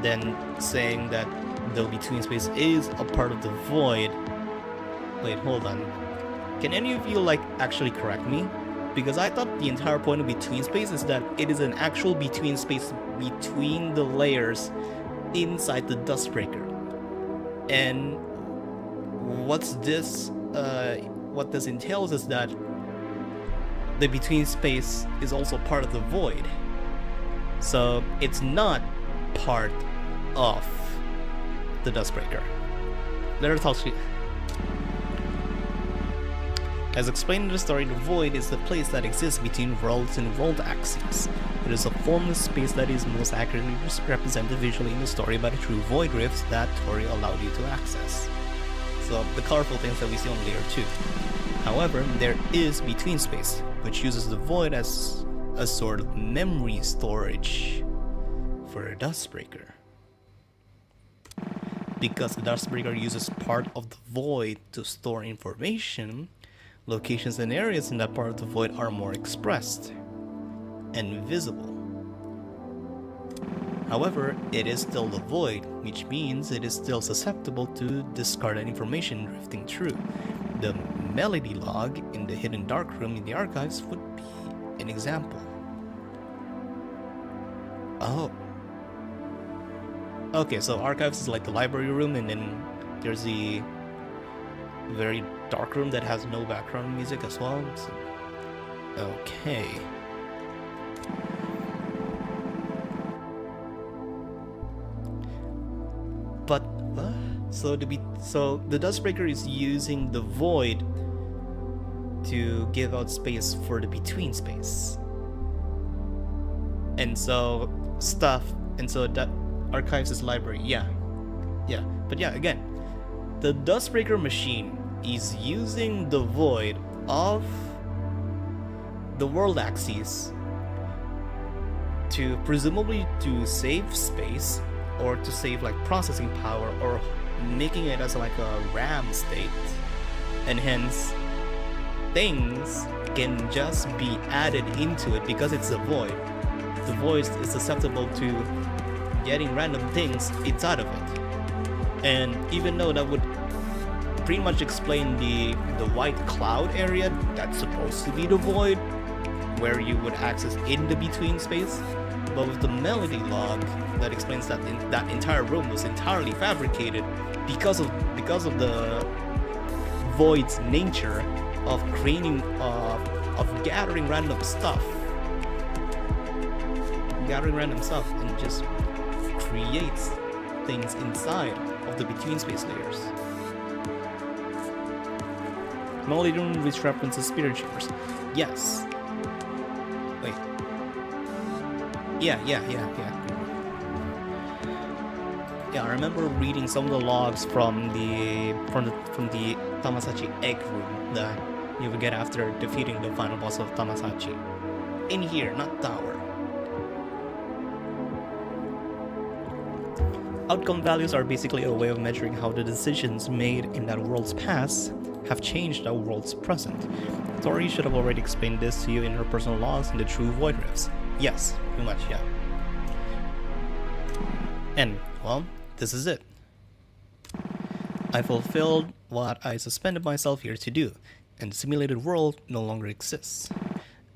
then saying that the Between Space is a part of the Void. Wait, hold on. Can any of you actually correct me? Because I thought the entire point of Between Space is that it is an actual Between Space between the layers inside the Duskbreaker. And what this entails is that the Between Space is also part of the Void. So it's not part of the Duskbreaker. As explained in the story, the Void is the place that exists between worlds and world axes. It is a formless space that is most accurately represented visually in the story by the true Void rifts that Tori allowed you to access. So the colorful things that we see on layer 2. However, there is Between Space, which uses the Void as a sort of memory storage for a Duskbreaker. Because the Duskbreaker uses part of the Void to store information, locations and areas in that part of the Void are more expressed and visible. However, it is still the Void, which means it is still susceptible to discarded information drifting through. The melody log in the hidden darkroom in the archives would be an example. Oh. Okay, so archives is like the library room, and then there's the very dark room that has no background music as well. So, okay. So the Dustbreaker is using the void to give out space for the between space. And so that archives his library. Yeah. But yeah, again, the Dustbreaker machine is using the void of the world axis to presumably to save space or to save like processing power or making it as like a RAM state, and hence things can just be added into it because it's a void. The void is susceptible to getting random things inside of it. And even though that would pretty much explain the white cloud area that's supposed to be the void, where you would access in the between space, but with the melody log that explains that that entire room was entirely fabricated because of the void's nature of creating of gathering random stuff and just creates things inside of the between space layers. Melody room which references spirit chambers. Yes. Wait. Yeah. Yeah, I remember reading some of the logs from the Tamasachi egg room that you would get after defeating the final boss of Tamasachi. In here, not tower. Outcome values are basically a way of measuring how the decisions made in that world's past have changed our world's present. Tori should have already explained this to you in her personal logs in the True Void Rifts. Yes, pretty much, yeah. And, well, this is it. I fulfilled what I suspended myself here to do, and the simulated world no longer exists.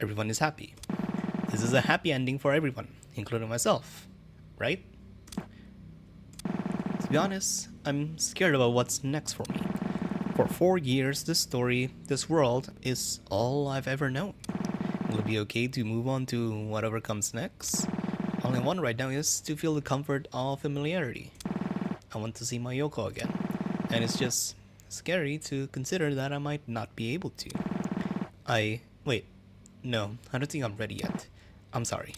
Everyone is happy. This is a happy ending for everyone, including myself, right? To be honest, I'm scared about what's next for me. For 4 years, this world, is all I've ever known. Will it be okay to move on to whatever comes next? All I want right now is to feel the comfort of familiarity. I want to see my Yoko again, and it's just scary to consider that I might not be able to. Wait, no, I don't think I'm ready yet. I'm sorry.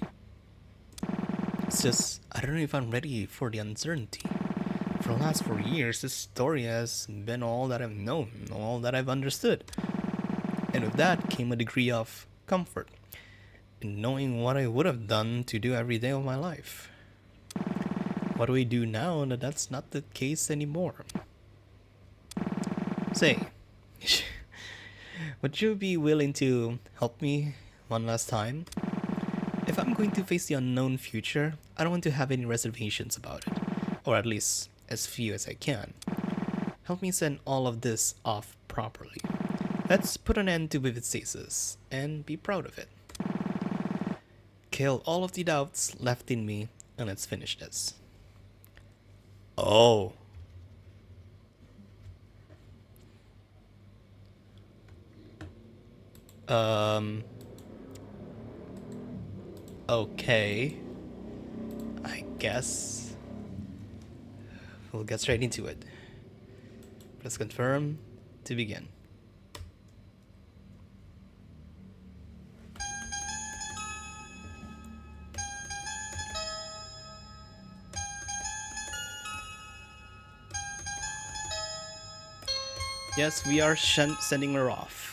It's just, I don't know if I'm ready for the uncertainty. For the last 4 years, this story has been all that I've known, all that I've understood. And with that came a degree of comfort in knowing what I would have done to do every day of my life. What do we do now that that's not the case anymore? Say, would you be willing to help me one last time? If I'm going to face the unknown future, I don't want to have any reservations about it, or at least as few as I can. Help me send all of this off properly. Let's put an end to vivid stasis and be proud of it. Kill all of the doubts left in me and let's finish this. Oh. Okay. I guess we'll get straight into it. Press confirm to begin. Yes, we are sending her off.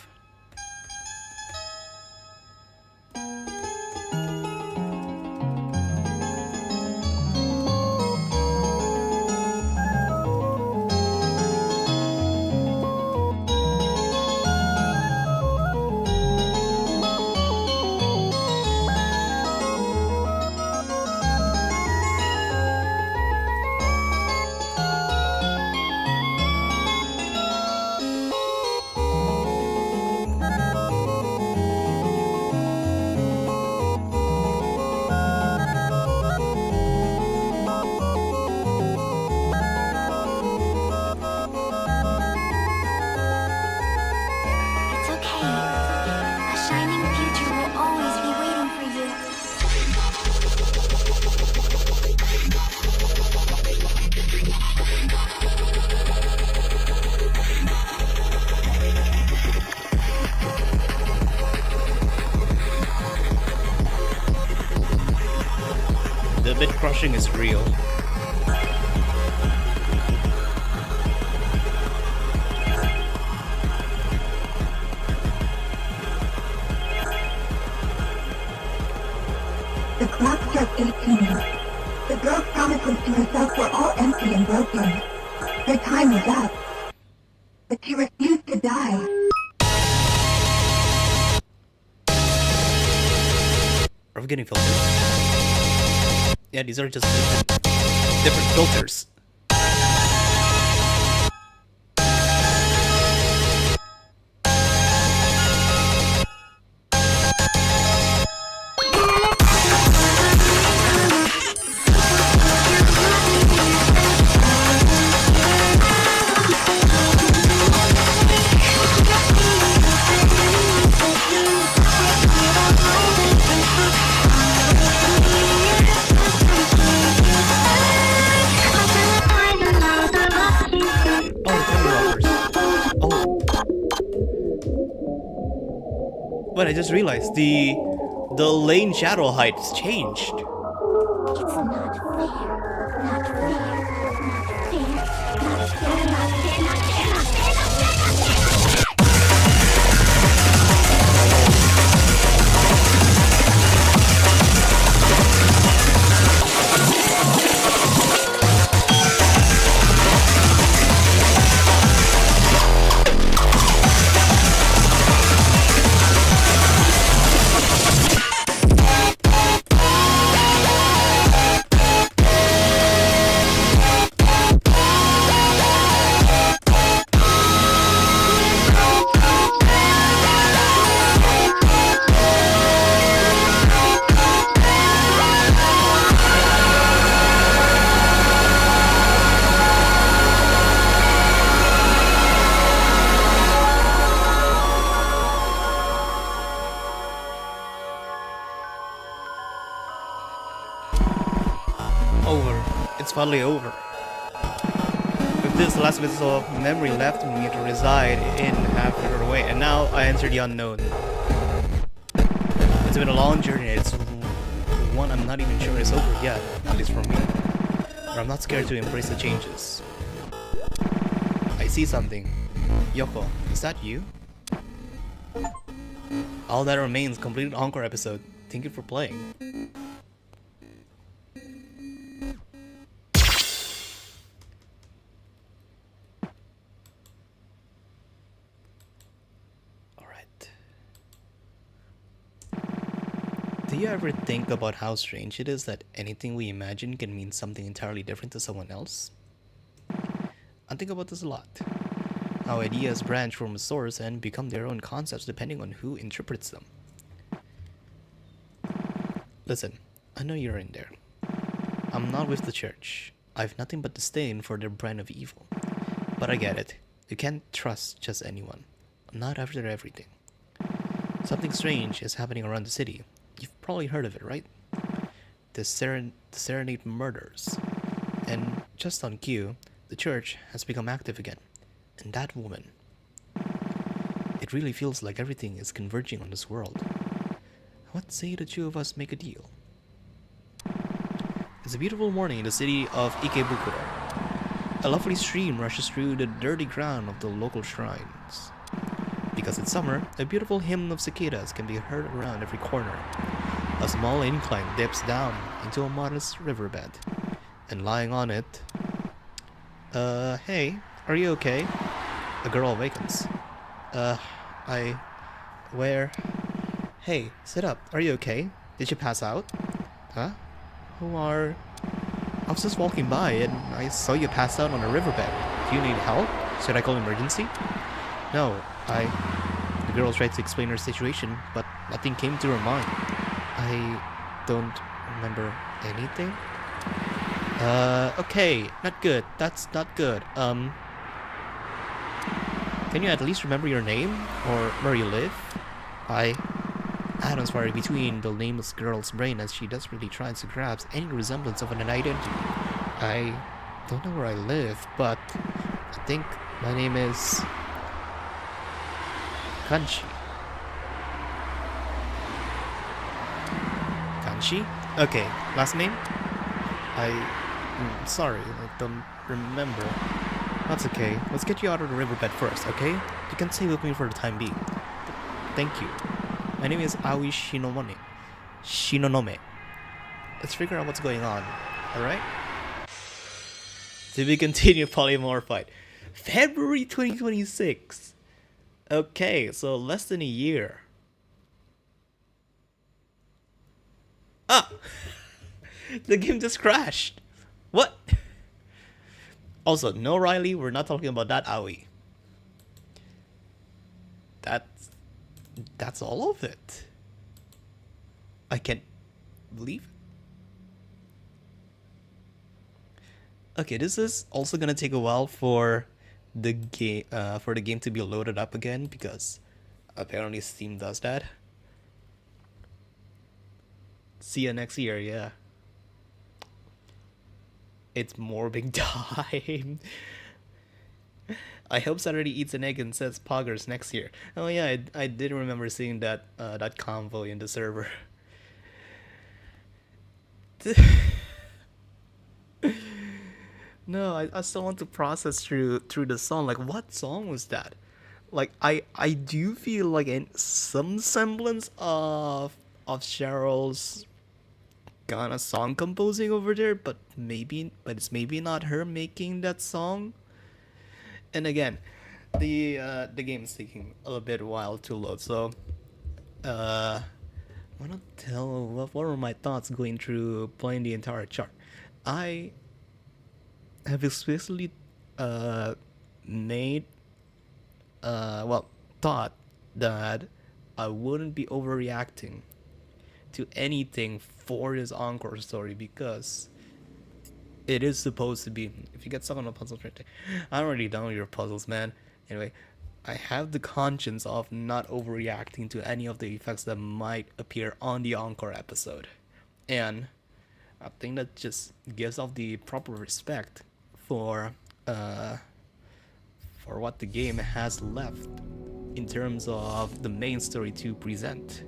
bit crushing is real. The clock struck 18. The girl's promises to herself were all empty and broken. Her time was up. But she refused to die. Are we getting filters? Yeah, these are just different filters. But I just realized the lane shadow height's changed. It's not fair. Not fair. Not fair. Not fair. Not fair. Not fair. Not fair. Over. It's finally over. With this last bit of memory left in me to reside in halfway away, and now I enter the unknown. It's been a long journey. It's one I'm not even sure it's over yet, at least for me. But I'm not scared to embrace the changes. I see something. Yoko, is that you? All that remains, completed Encore episode. Thank you for playing. Do you ever think about how strange it is that anything we imagine can mean something entirely different to someone else? I think about this a lot. How ideas branch from a source and become their own concepts depending on who interprets them. Listen, I know you're in there. I'm not with the church. I've nothing but disdain for their brand of evil. But I get it. You can't trust just anyone. Not after everything. Something strange is happening around the city. You've probably heard of it, right? The Serenade murders. And just on cue, the church has become active again. And that woman. It really feels like everything is converging on this world. What say the two of us make a deal? It's a beautiful morning in the city of Ikebukuro. A lovely stream rushes through the dirty ground of the local shrines. Because it's summer, a beautiful hymn of cicadas can be heard around every corner. A small incline dips down into a modest riverbed. And lying on it... hey, are you okay? A girl awakens. Where? Hey, sit up, are you okay? Did you pass out? Huh? Who are... I was just walking by and I saw you pass out on a riverbed. Do you need help? Should I call emergency? No, The girl tried to explain her situation, but nothing came to her mind. I don't remember anything. Okay, not good. That's not good. Can you at least remember your name? Or where you live? Atoms fire between the nameless girl's brain as she desperately tries to grasp any resemblance of an identity. I don't know where I live, but I think my name is... Kanshi. Kanshi? Okay, last name? Sorry, I don't remember. That's okay. Let's get you out of the riverbed first, okay? You can stay with me for the time being. Thank you. My name is Aoi Shinonome. Let's figure out what's going on, alright? To be continued polymorphite. February 2026. Okay, so less than a year. Ah! The game just crashed. What? Also, no Riley, we're not talking about that Aoi. That's all of it. I can't believe it. Okay, this is also gonna take a while for the game to be loaded up again, because apparently Steam does that. See you next year, yeah. It's morbing time. I hope Saturday eats an egg and says poggers next year. Oh yeah, I did remember seeing that that convo in the server. No, I still want to process through the song. Like, what song was that? Like, I do feel like some semblance of Cheryl's kind of song composing over there, but it's maybe not her making that song. And again, the game is taking a little bit while to load, so why not tell what were my thoughts going through playing the entire chart. I have explicitly thought that I wouldn't be overreacting to anything for this Encore story, because it is supposed to be. If you get stuck on a puzzle right there, I don't really know your puzzles, man. Anyway, I have the conscience of not overreacting to any of the effects that might appear on the Encore episode, and I think that just gives off the proper respect for what the game has left in terms of the main story to present.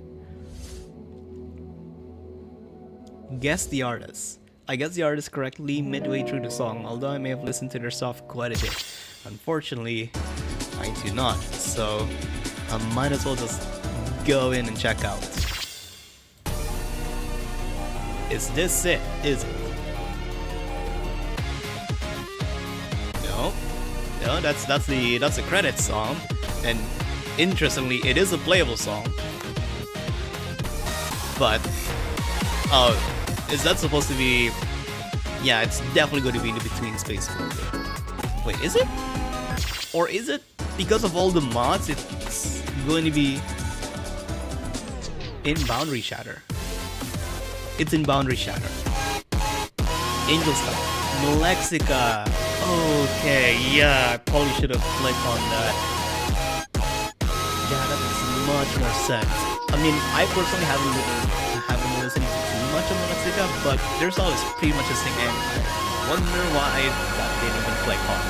Guess the artist. I guessed the artist correctly midway through the song, although I may have listened to their stuff quite a bit. Unfortunately, I do not, so I might as well just go in and check out. Is this it? Is it? No, that's the credits song, and interestingly, it is a playable song. But is that supposed to be? Yeah, it's definitely going to be in the between space folder. Wait, is it? Or is it because of all the mods? It's going to be in Boundary Shatter. It's in Boundary Shatter. Angel Star, Malexica. Okay, yeah, I probably should have clicked on that. Yeah, that makes much more sense. I mean, I personally haven't listened to too much of Malexica, but their song is pretty much the same, and I wonder why that didn't even click on.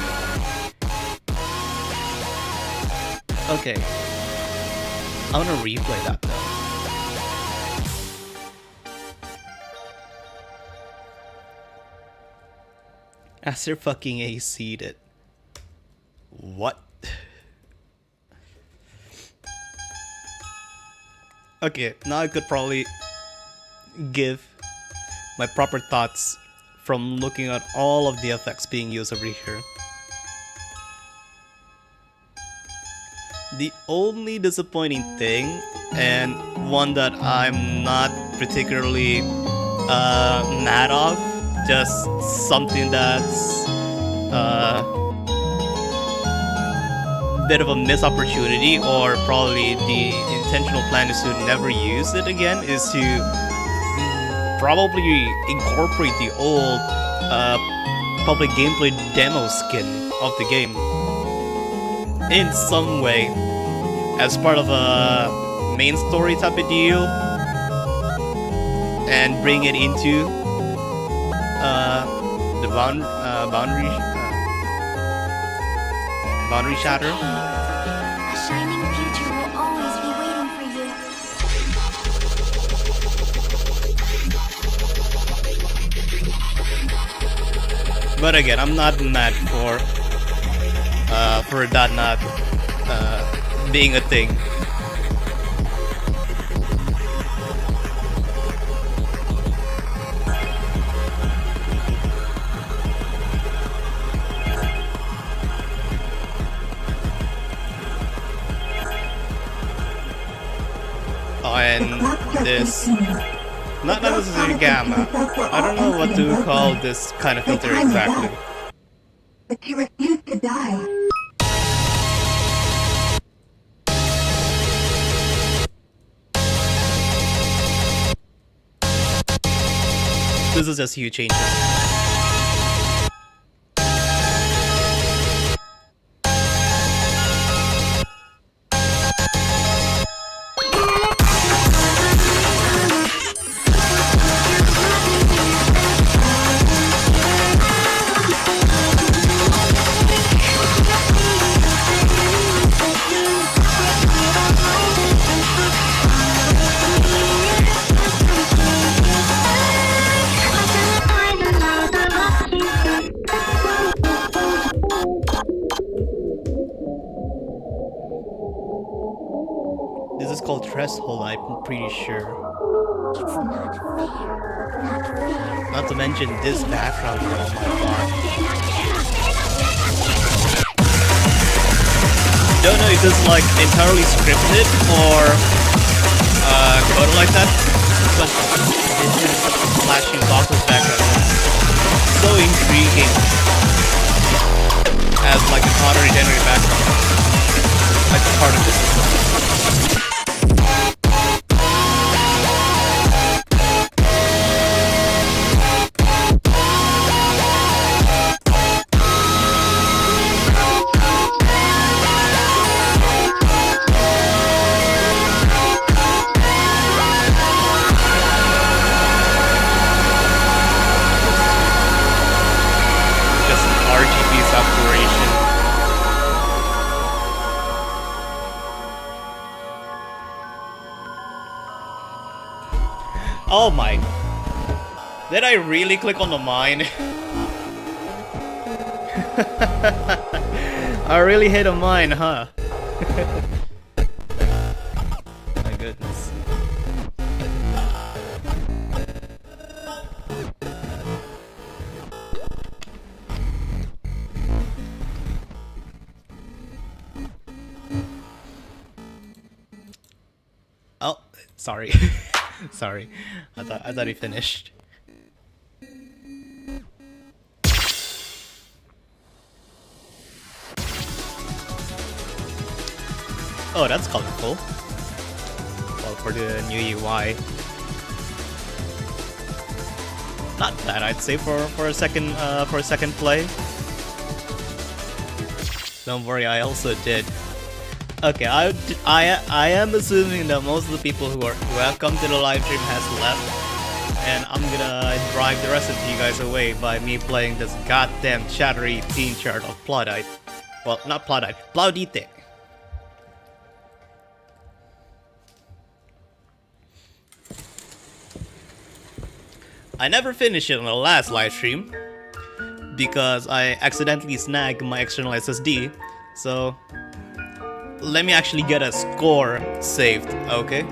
Okay, I'm gonna replay that though. As they're fucking AC'd it. What? Okay, now I could probably give my proper thoughts from looking at all of the effects being used over here. The only disappointing thing, and one that I'm not particularly mad of, just something that's a bit of a missed opportunity, or probably the intentional plan is to never use it again, is to probably incorporate the old public gameplay demo skin of the game in some way as part of a main story type of deal, and bring it into the boundary shatter. A shining future will always be waiting for you. But again, I'm not mad for that not being a thing. Oh, and this, not necessarily gamma. I don't know what to call this kind of filter exactly. But she refused to die. This is just huge changes. This is called threshold, I'm pretty sure. It's not fair. Not fair. Not to mention this background, oh my god. Don't know if this is like entirely scripted or coded like that, but this is flashing boxes background. So intriguing as like an auto-regenerated background, like part of the system. Oh my. Did I really click on the mine? I really hit a mine, huh? My goodness. Oh, sorry. Sorry, I thought he finished. Oh, that's colorful. Well, for the new UI, not bad, I'd say for a second play. Don't worry, I also did. Okay, I am assuming that most of the people who have come to the live stream has left, and I'm gonna drive the rest of you guys away by me playing this goddamn chattery teen chart of Plaudite. Well, not Plaudite, Plaudite. I never finished it on the last live stream because I accidentally snagged my external SSD, so let me actually get a score saved, okay?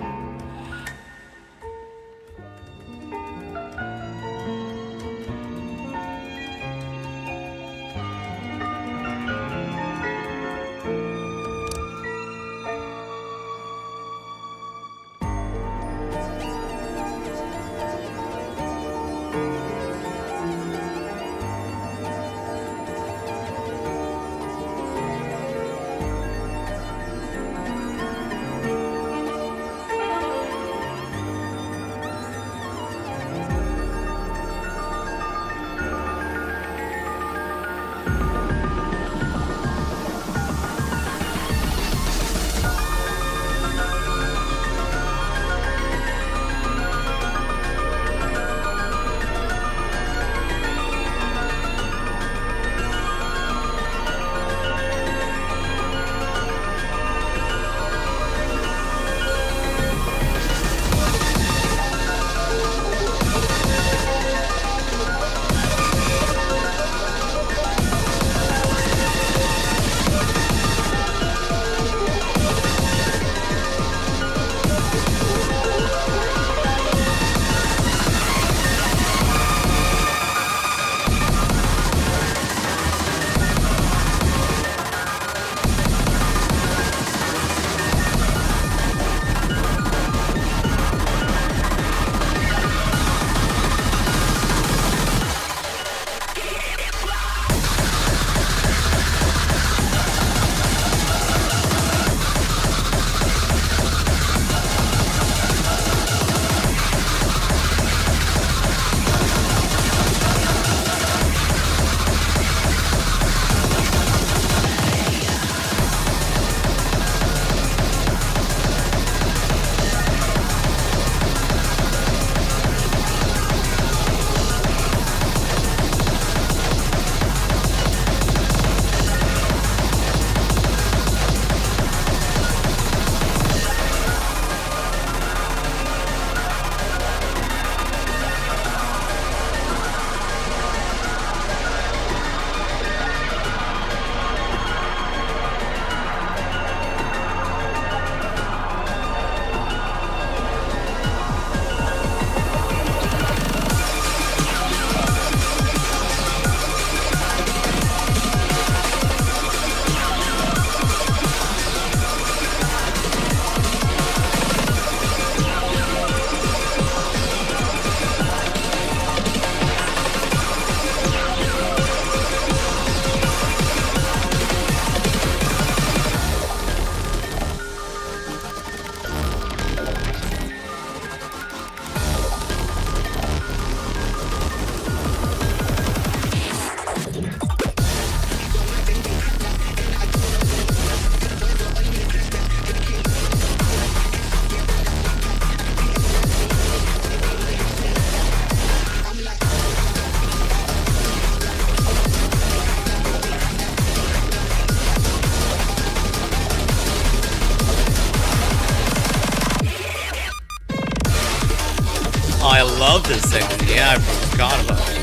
love this segment. Yeah, I forgot about it.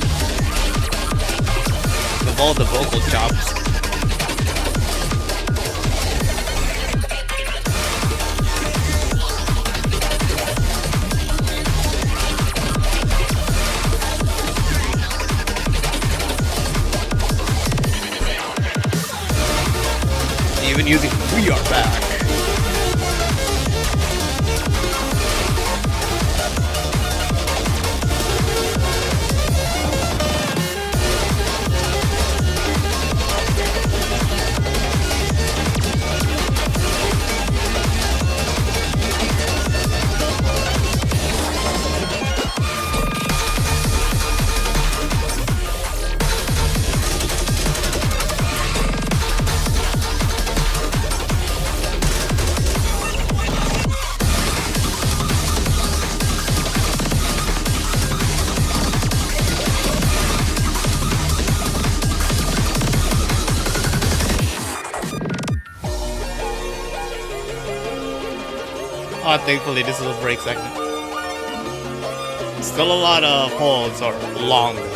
With all the vocal chops. Even using "We Are Back." Oh, thankfully this is a break segment. Still a lot of holds or long ones.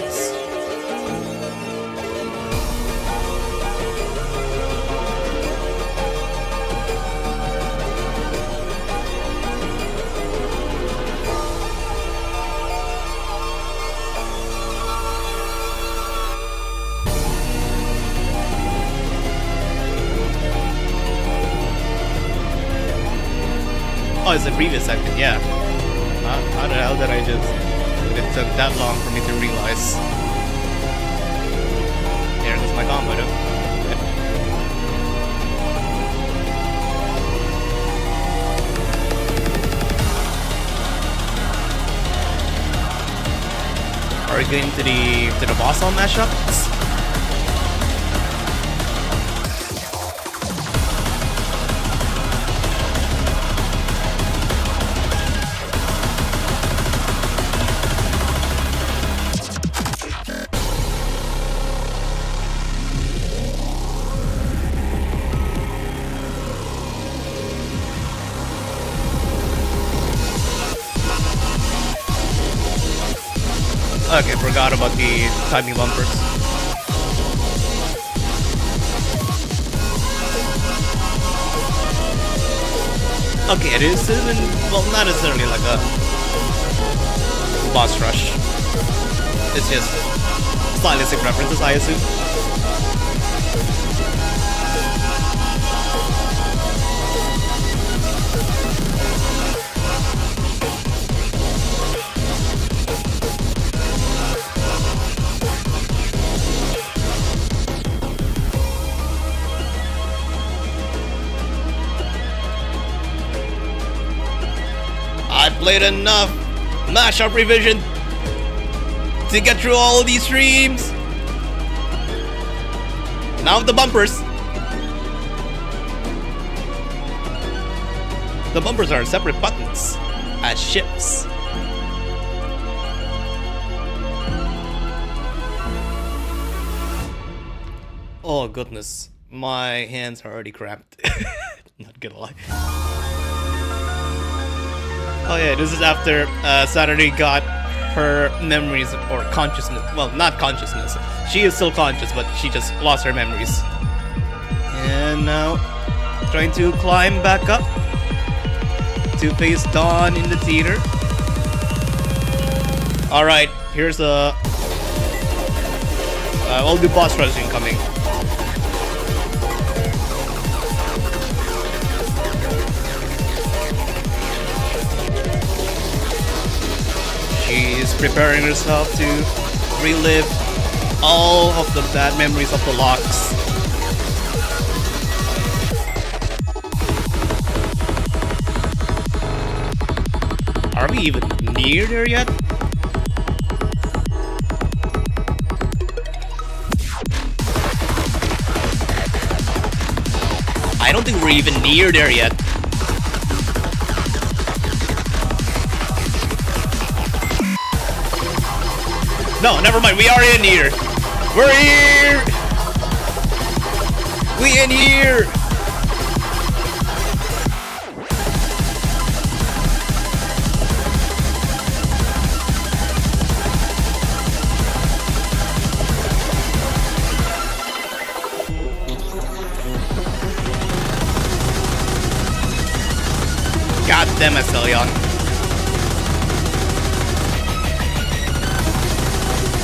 Oh, it's the previous segment, yeah. How the hell did I just... It took that long for me to realize. There goes my combo, though. Are we going to the boss hall mashup? Okay, forgot about the timing bumpers. Okay, it isn't, well, not necessarily like a boss rush. It's just stylistic references, I assume. I played enough mashup revision to get through all of these streams. Now the bumpers. The bumpers are separate buttons as ships. Oh goodness, my hands are already cramped. Not gonna lie. Oh yeah, this is after Saturday got her memories or consciousness. Well, not consciousness. She is still conscious, but she just lost her memories. And now, trying to climb back up to face Dawn in the theater. Alright, here's a... I'll do boss rush incoming. She's preparing herself to relive all of the bad memories of the locks. Are we even near there yet? I don't think we're even near there yet. No, never mind. We are in here. We're here. We in here. God damn it, Stelion.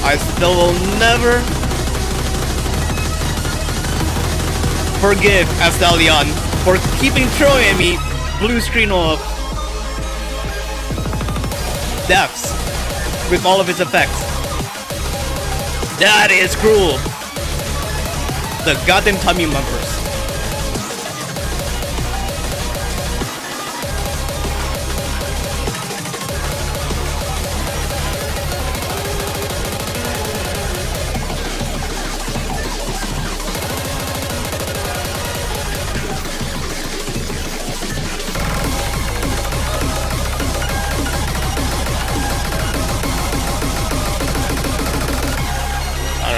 I still will never forgive Astelion for keeping throwing at me blue screen of deaths with all of its effects. That is cruel. The goddamn tummy bumpers.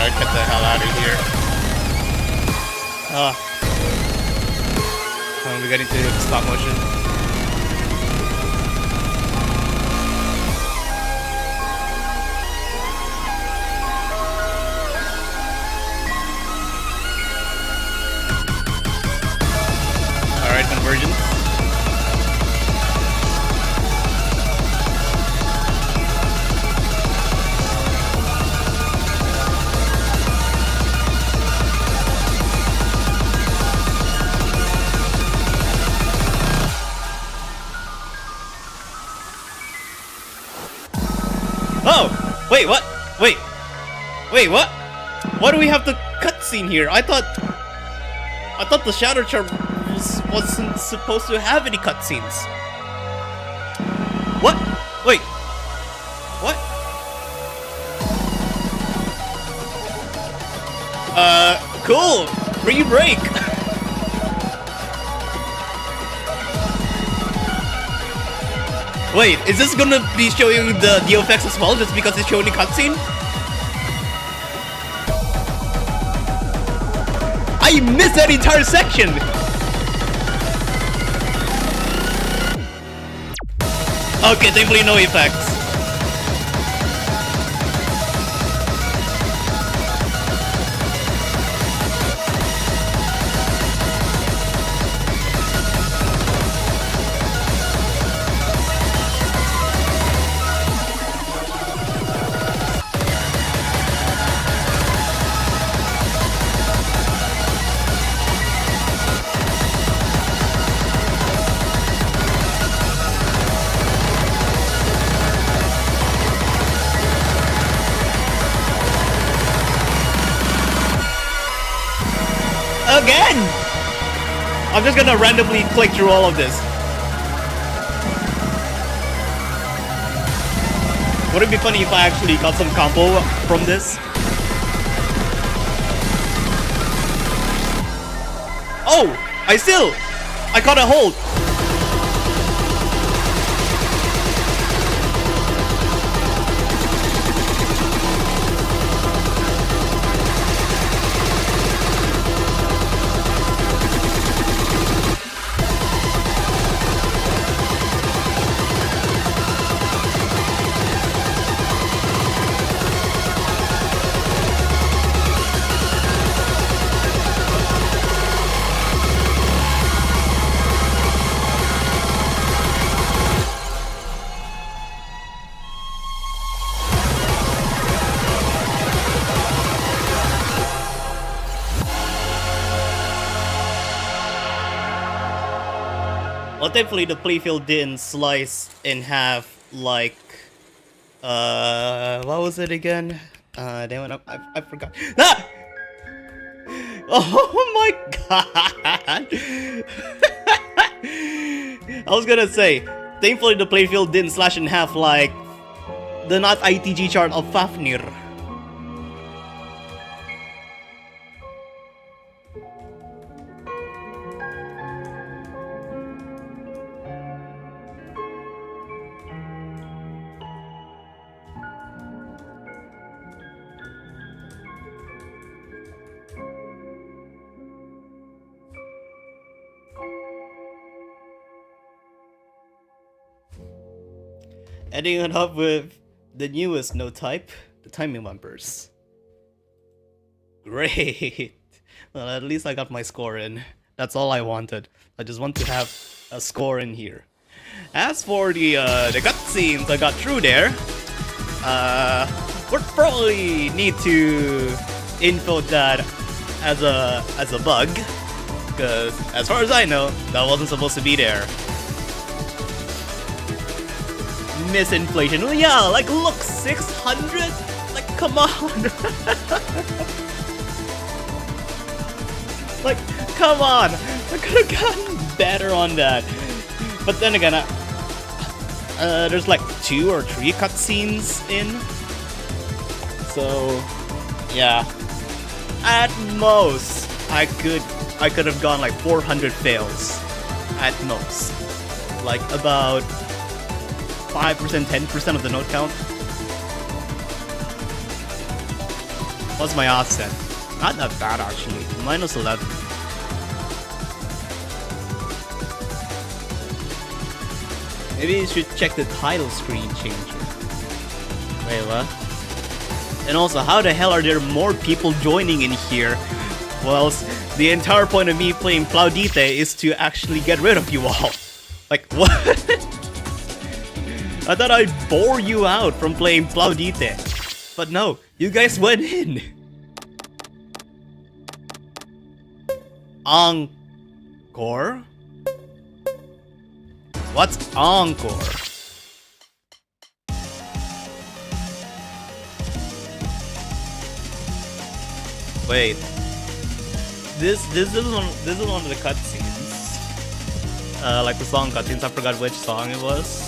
Get the hell out of here. We're getting to stop motion. Alright, convergence. Oh! Wait, what? Wait, what? Why do we have the cutscene here? I thought the Shadow Charm wasn't supposed to have any cutscenes. What? Wait. What? Cool! Free break! Wait, is this gonna be showing the effects as well, just because it's showing the cutscene? I missed that entire section! Okay, thankfully no effects. Again! I'm just gonna randomly click through all of this. Would it be funny if I actually got some combo from this? Oh! I caught a hold! Well, thankfully the playfield didn't slice in half like, what was it again? Damn it, I forgot. Ah! Oh my god! I was gonna say, thankfully the playfield didn't slash in half like the not ITG chart of Fafnir. Ending it up with the newest node type, the timing bumpers. Great! Well, at least I got my score in. That's all I wanted. I just want to have a score in here. As for the cutscenes I got through there, we'll probably need to input that as a bug, because as far as I know, that wasn't supposed to be there. Misinflation. Well, yeah, like look, 600. Like, come on. Like, come on. I could have gotten better on that. But then again, there's like 2 or 3 cutscenes in. So, yeah. At most, I could have gone like 400 fails. At most. Like about 5%, 10% of the note count. What's my offset? Not that bad actually. -11. Maybe you should check the title screen changer. Wait, what? And also, how the hell are there more people joining in here? Well, the entire point of me playing Plaudite is to actually get rid of you all. Like, what? I thought I'd bore you out from playing Plaudite. But no, you guys went in. Encore? What's Encore? Wait. This is one of the cutscenes. Like the song cutscenes. I forgot which song it was.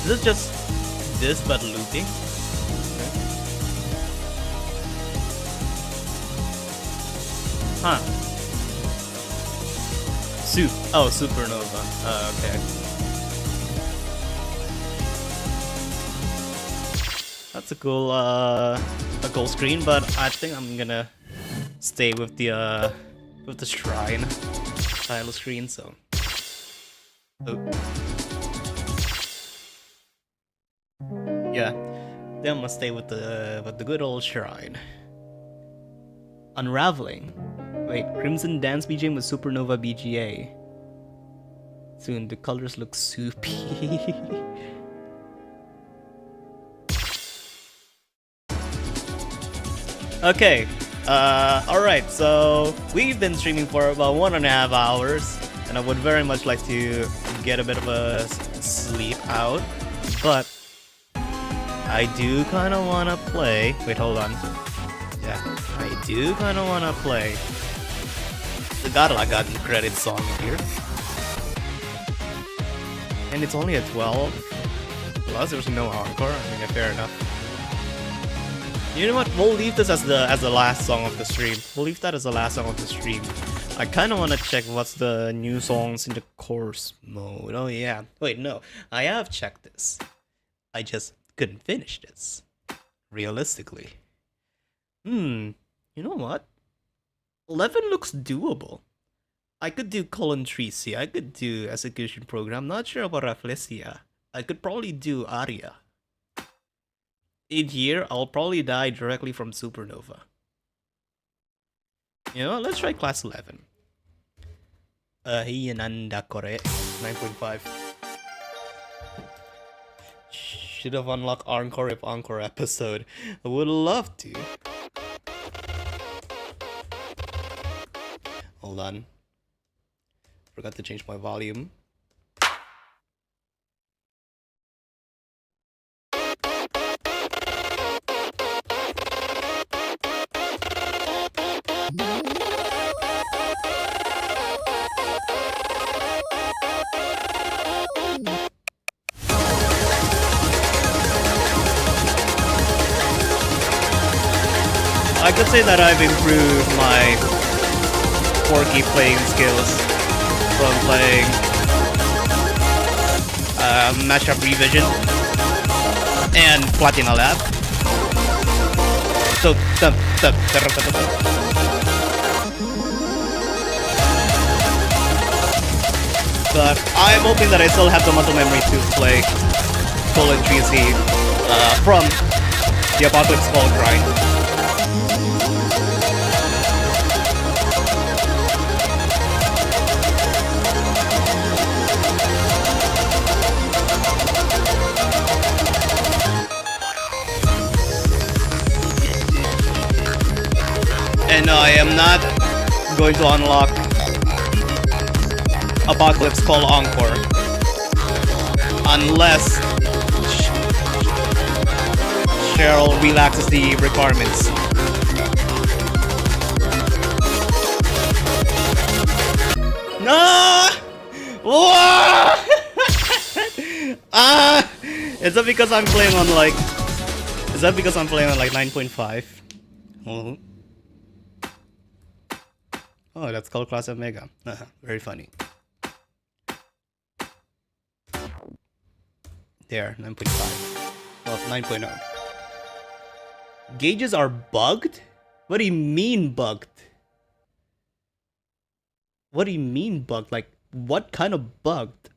Is it just this but looping? Huh. Supernova. Okay. That's a cool screen, but I think I'm gonna stay with the shrine title screen. So. Oh. Yeah, then I'm gonna stay with the good old shrine. Unraveling. Wait, Crimson Dance BGM with Supernova BGA. Soon the colors look soupy. Okay. Alright, so we've been streaming for about 1.5 hours, and I would very much like to get a bit of a sleep out, but I do kind of want to play. Wait, hold on. Yeah, I do kind of want to play the Godlike Gotten credit song here. And it's only a 12. Plus, there's no encore. I mean, fair enough. You know what? We'll leave this as the last song of the stream. We'll leave that as the last song of the stream. I kind of want to check what's the new songs in the course mode. Oh yeah. Wait, no. I have checked this. I just couldn't finish this. Realistically. You know what? 11 looks doable. I could do Colon Trisi. I could do Execution Program. Not sure about Rafflesia. I could probably do Aria. In here, I'll probably die directly from Supernova. You know, let's try Class 11. Hiyananda Kore 9.5. Should have unlocked Encore if Encore episode. I would love to. Hold on. Forgot to change my volume. I could say that I've improved my quirky playing skills from playing Mashup Revision and Platina Lab. So, but I'm hoping that I still have the muscle memory to play Colon Trisi from the Apocalypse Fall grind. No, I am not going to unlock Apocalypse Call Encore unless Cheryl relaxes the requirements. No! Whoa! Is that because I'm playing on like? Is that because I'm playing on like 9.5? Oh. Oh, that's called Class Omega. Very funny. There, 9.5. Well, 9.0. Gauges are bugged? What do you mean bugged? What do you mean bugged? Like, what kind of bugged?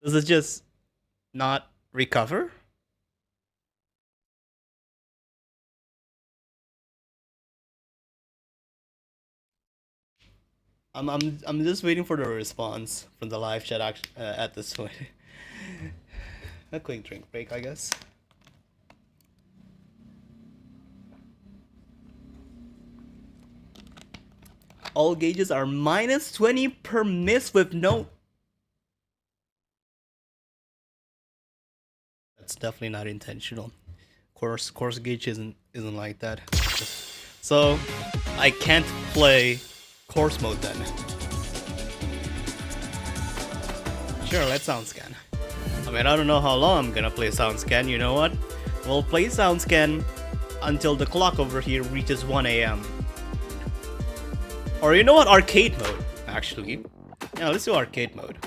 Does it just not recover? I'm just waiting for the response from the live chat at this point. A quick drink break, I guess. All gauges are minus 20 per miss with no. That's definitely not intentional. Course gauge isn't like that. So I can't play course mode then. Sure, let's sound scan. I mean, I don't know how long I'm gonna play sound scan. You know what? We'll play sound scan until the clock over here reaches 1 AM. Or you know what? Arcade mode, actually. Yeah, let's do arcade mode.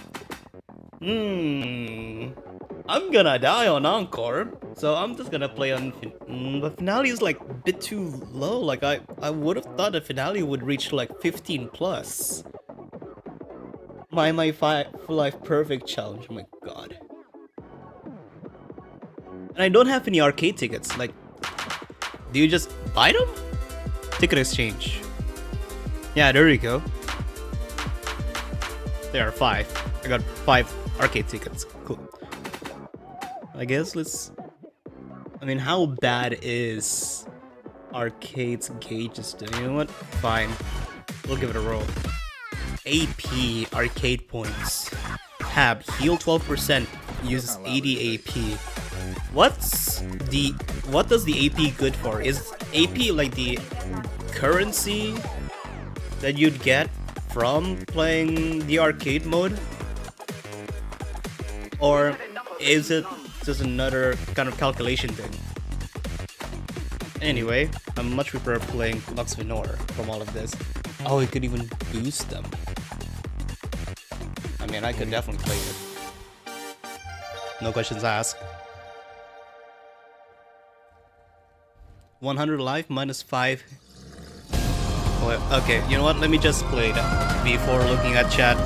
I'm gonna die on Encore, so I'm just gonna play on. The finale is like a bit too low. Like I would have thought the finale would reach like 15 plus. My full life perfect challenge. Oh my god. And I don't have any arcade tickets. Like, do you just buy them? Ticket exchange. Yeah, there you go. There are 5. I got 5 arcade tickets. Cool. I guess let's. I mean, how bad is arcade's gauges? You know what? Fine. We'll give it a roll. AP arcade points. Tab heal 12%. Uses 80 AP. What does the AP good for? Is AP like the currency that you'd get from playing the arcade mode? Or is it just another kind of calculation thing? Anyway, I much prefer playing Lux Venor from all of this. Oh, you could even boost them. I mean, I could definitely play it. No questions asked. 100 life minus 5. Oh, okay, you know what? Let me just play that before looking at chat.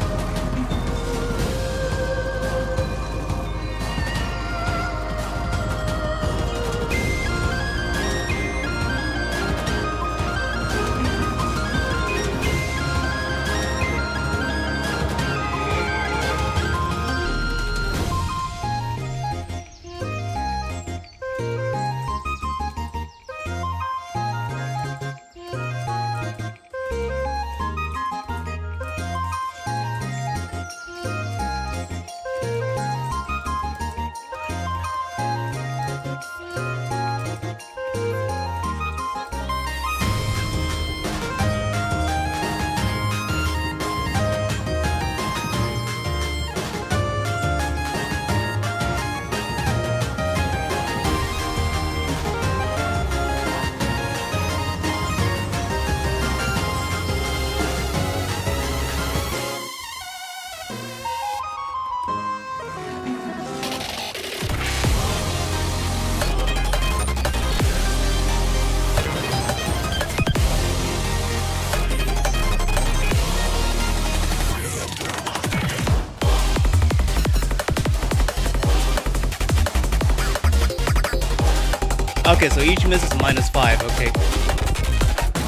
Okay, so each miss is minus 5, okay.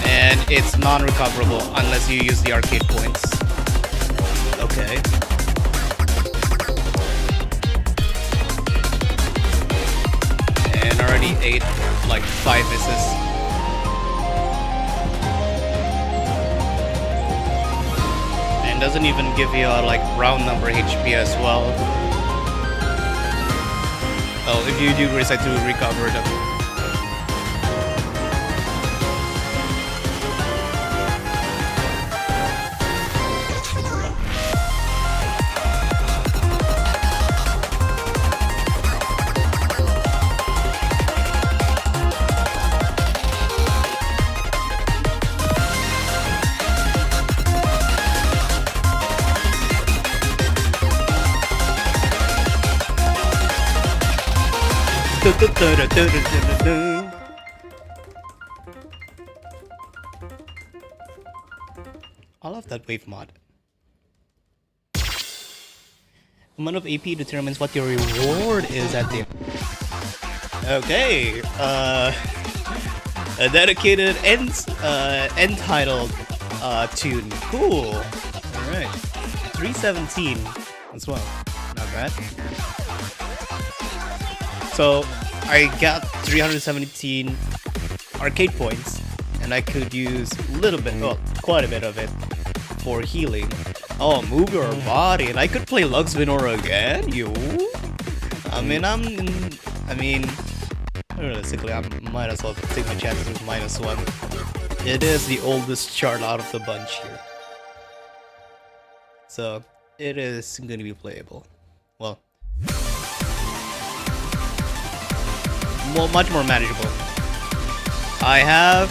And it's non-recoverable unless you use the arcade points. Okay. and already ate like 5 misses. And doesn't even give you a like round number HP as well. Oh, if you do decide to recover them. I love that wave mod. Amount of AP determines what your reward is at the... Okay, a dedicated end-titled tune. Cool. Alright. 317 as well. Not bad. So, I got 317 arcade points, and I could use a little bit, well, quite a bit of it for healing. Oh, move your body, and I could play Luxvinor again, yo. Realistically, I might as well take my chances with -1. It is the oldest chart out of the bunch here. So, it is going to be playable. Well, much more manageable. I have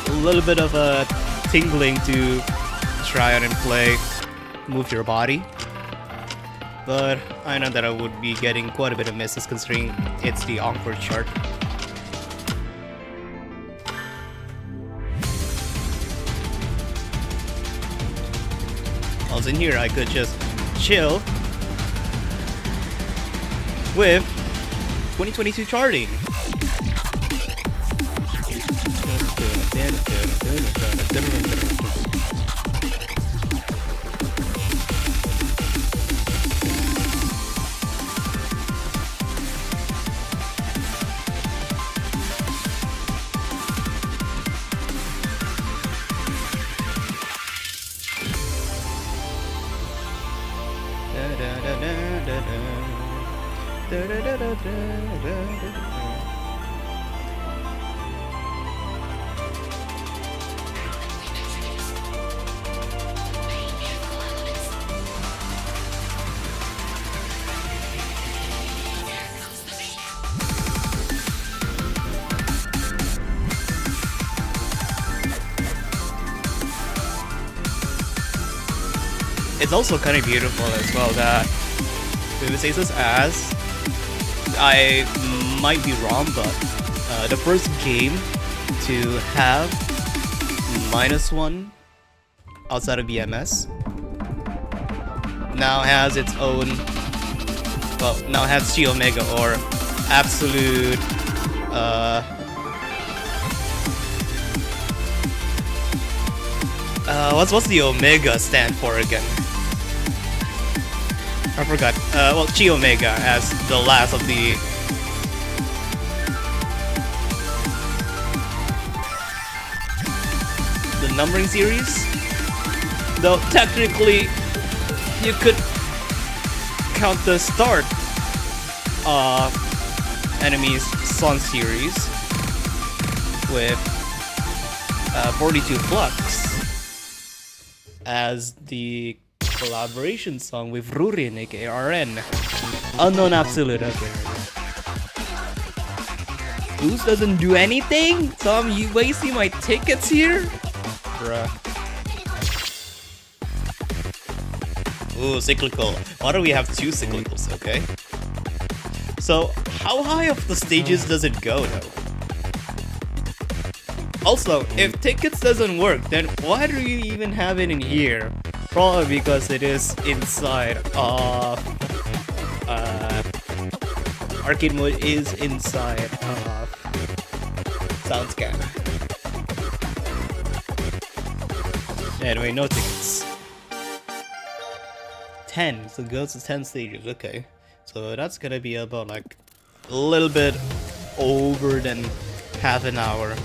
a little bit of a tingling to try out and play Move Your Body, but I know that I would be getting quite a bit of misses considering it's the Encore chart. I was in here, I could just chill with 2022 charting. It's also kind of beautiful as well that Vivid Stasis, as I might be wrong, but the first game to have -1 outside of BMS now has its own, well, now has G Omega or absolute what's the Omega stand for again? I forgot. Well, Chi Omega as the last of the... the numbering series. Though technically, you could count the start of Enemy's Sun series with 42 Flux as the collaboration song with Rurin, aka RN. Unknown Absolute, okay. Boost doesn't do anything? So I'm wasting my tickets here? Bruh. Ooh, cyclical. Why do we have 2 cyclicals, okay? So, how high up the stages does it go, though? Also, if tickets doesn't work, then why do you even have it in here? Probably because it is inside of... arcade mode is inside of SoundScan. Anyway, no tickets. 10, so it goes to 10 stages, okay. So that's gonna be about like a little bit over than half an hour.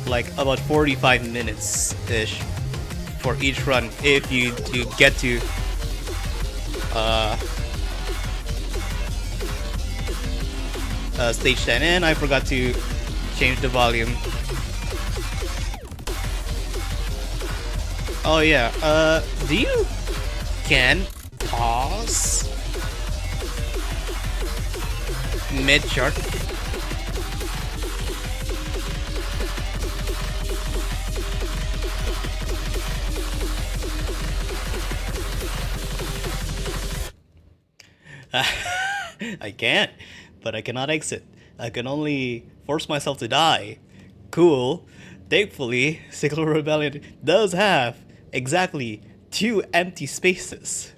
Like about 45 minutes ish for each run if you do get to stage 10. And I forgot to change the volume. Oh yeah, do you can pause mid-chart? I can't, but I cannot exit. I can only force myself to die. Cool. Thankfully, Sickle Rebellion does have exactly 2 empty spaces.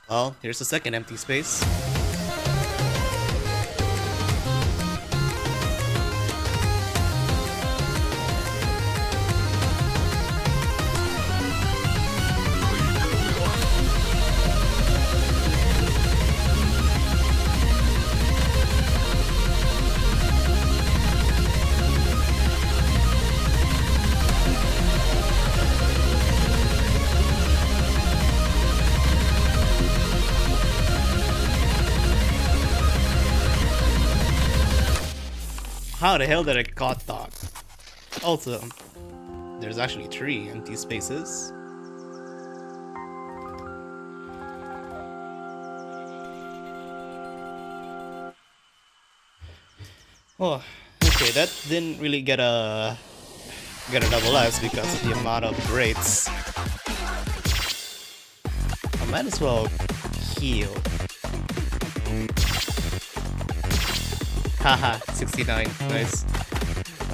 Well, here's the second empty space. How the hell did I caught that? Also, there's actually 3 empty spaces. Oh, okay, that didn't really get a double S because of the amount of grades. I might as well heal. Haha, 69, nice.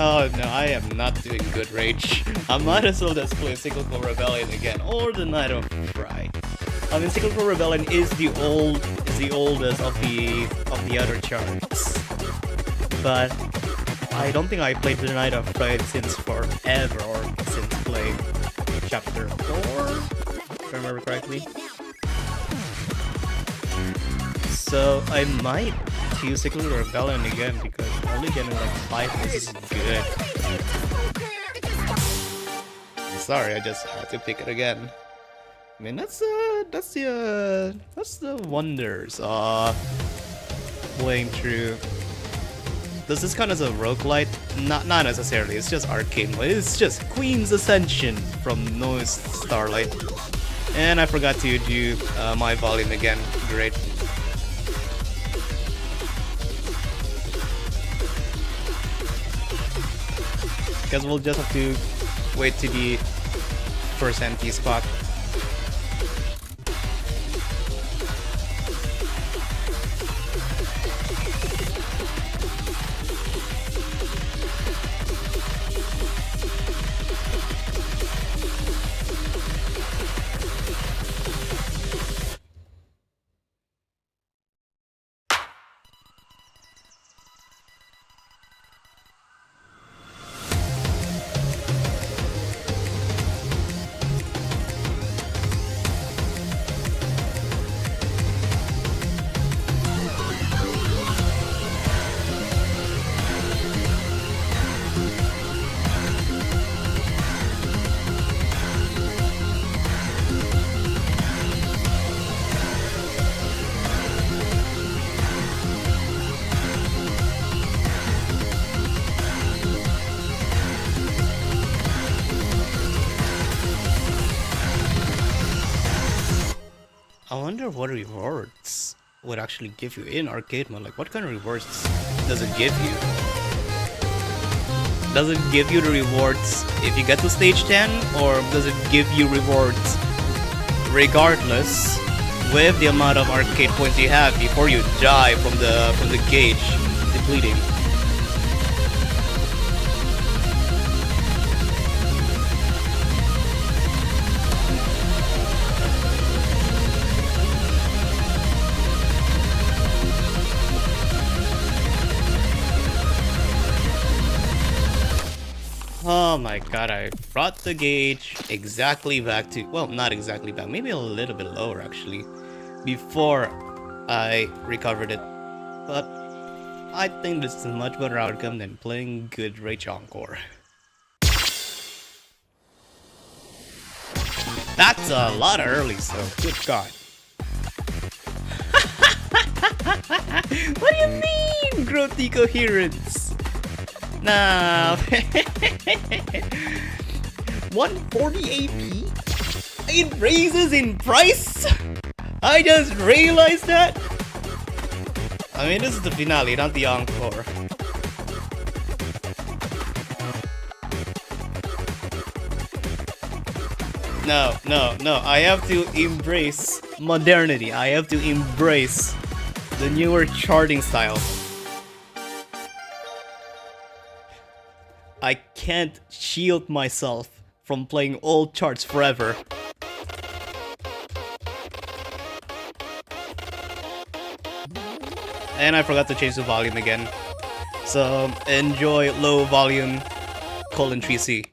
Oh no, I am not doing good rage. I might as well just play Cyclical Rebellion again, or the Night of Fry. I mean, Cyclical Rebellion is the oldest of the other charts. But I don't think I played the Night of Fry since forever, or since playing chapter 4, if I remember correctly. So I might use Cyclical Rebellion again because only getting like 5 hits is good. Sorry, I just had to pick it again. I mean that's the wonders of playing through. Does this count as a roguelite? Not necessarily. It's just arcade mode. It's just Queen's Ascension from Noise Starlight. And I forgot to do my volume again. Great. Guess we'll just have to wait to the first empty spot. I wonder what rewards would actually give you in arcade mode. Like, what kind of rewards does it give you? Does it give you the rewards if you get to stage 10, or does it give you rewards regardless with the amount of arcade points you have before you die from the gauge depleting? Oh my god, I brought the gauge exactly back to, well, not exactly back, maybe a little bit lower actually, before I recovered it. But I think this is a much better outcome than playing good Rage Encore. That's a lot of early, so good god. What do you mean, growth decoherence? Nah. 140 AP? It raises in price? I just realized that? I mean, this is the finale, not the encore. No, I have to embrace modernity. I have to embrace the newer charting style. I can't shield myself from playing old charts forever. And I forgot to change the volume again. So enjoy low volume :3C.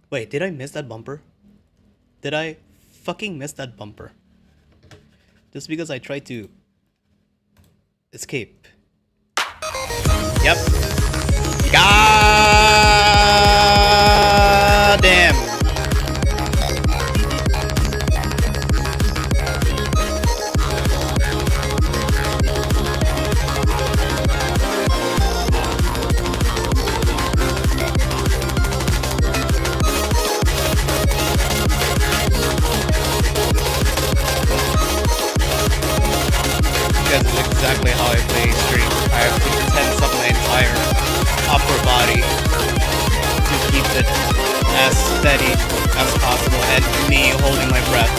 Wait, did I miss that bumper? Did I fucking miss that bumper? Just because I tried to escape. Yep. God damn. Because it's exactly how I play stream. I have to tense up my entire upper body to keep it as steady as possible, and me holding my breath.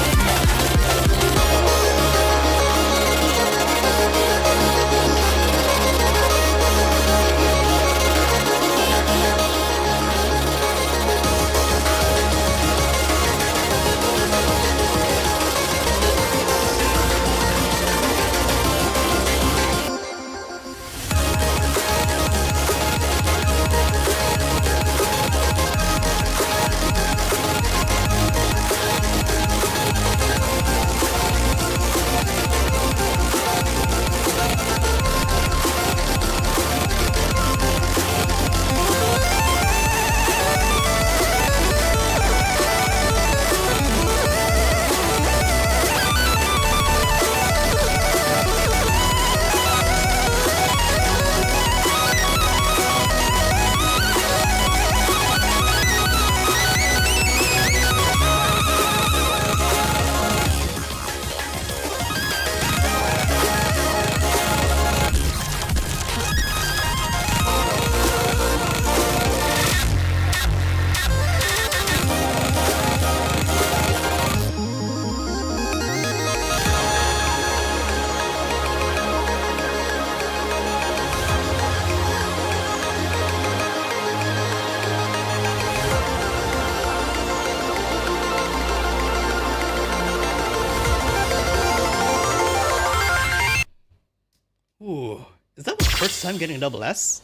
Is that the first time getting a double S?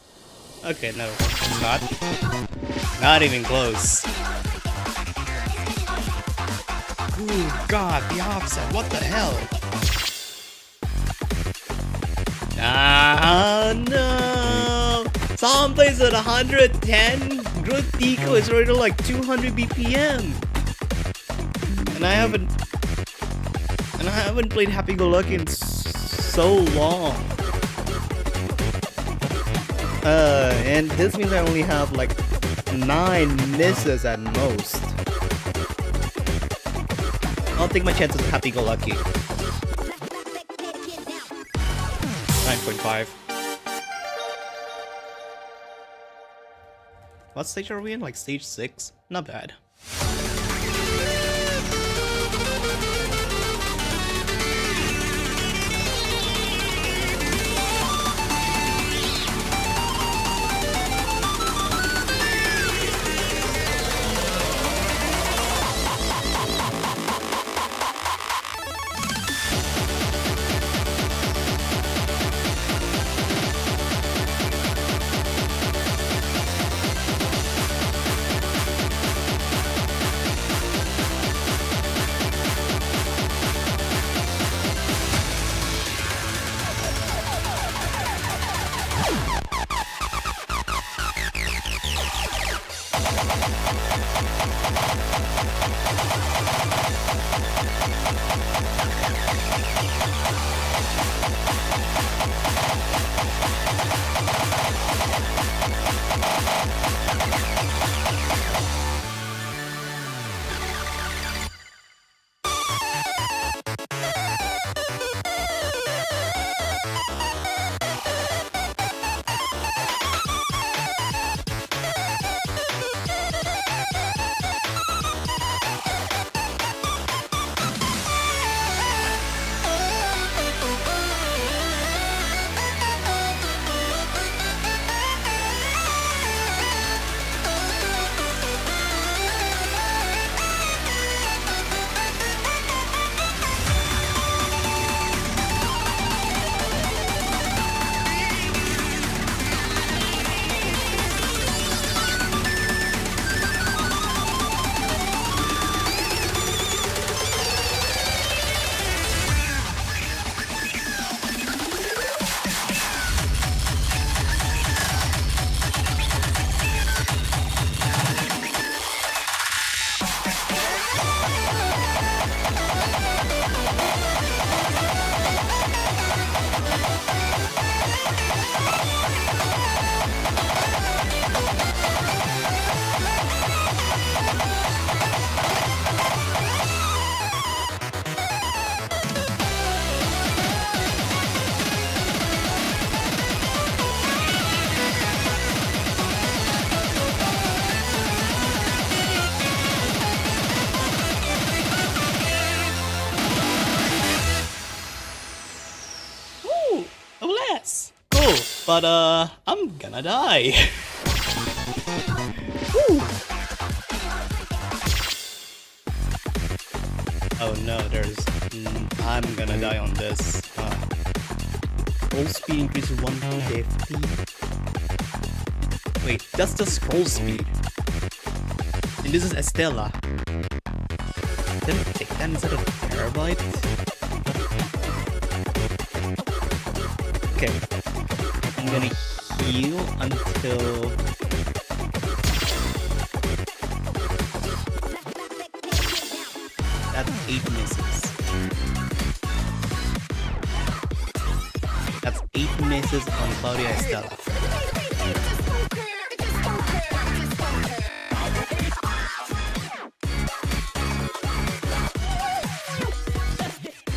Okay, no, it's not. Not even close. Ooh, God, the offset, what the hell? Ah, no! Someone plays at 110, Groot Deco is already like 200 BPM! And I haven't played Happy Go Lucky in so long. And this means I only have like 9 misses at most. I'll take my chances with Happy Go Lucky. 9.5. What stage are we in? Like stage 6? Not bad. Cool, but I'm gonna die. Woo. Oh no, I'm gonna die on this. Scroll speed increases 150. Wait, that's the scroll speed. And this is Estella. Did I take that instead of terabyte? Okay. I'm gonna heal until... That's 8 misses. That's 8 misses on Claudia Estella.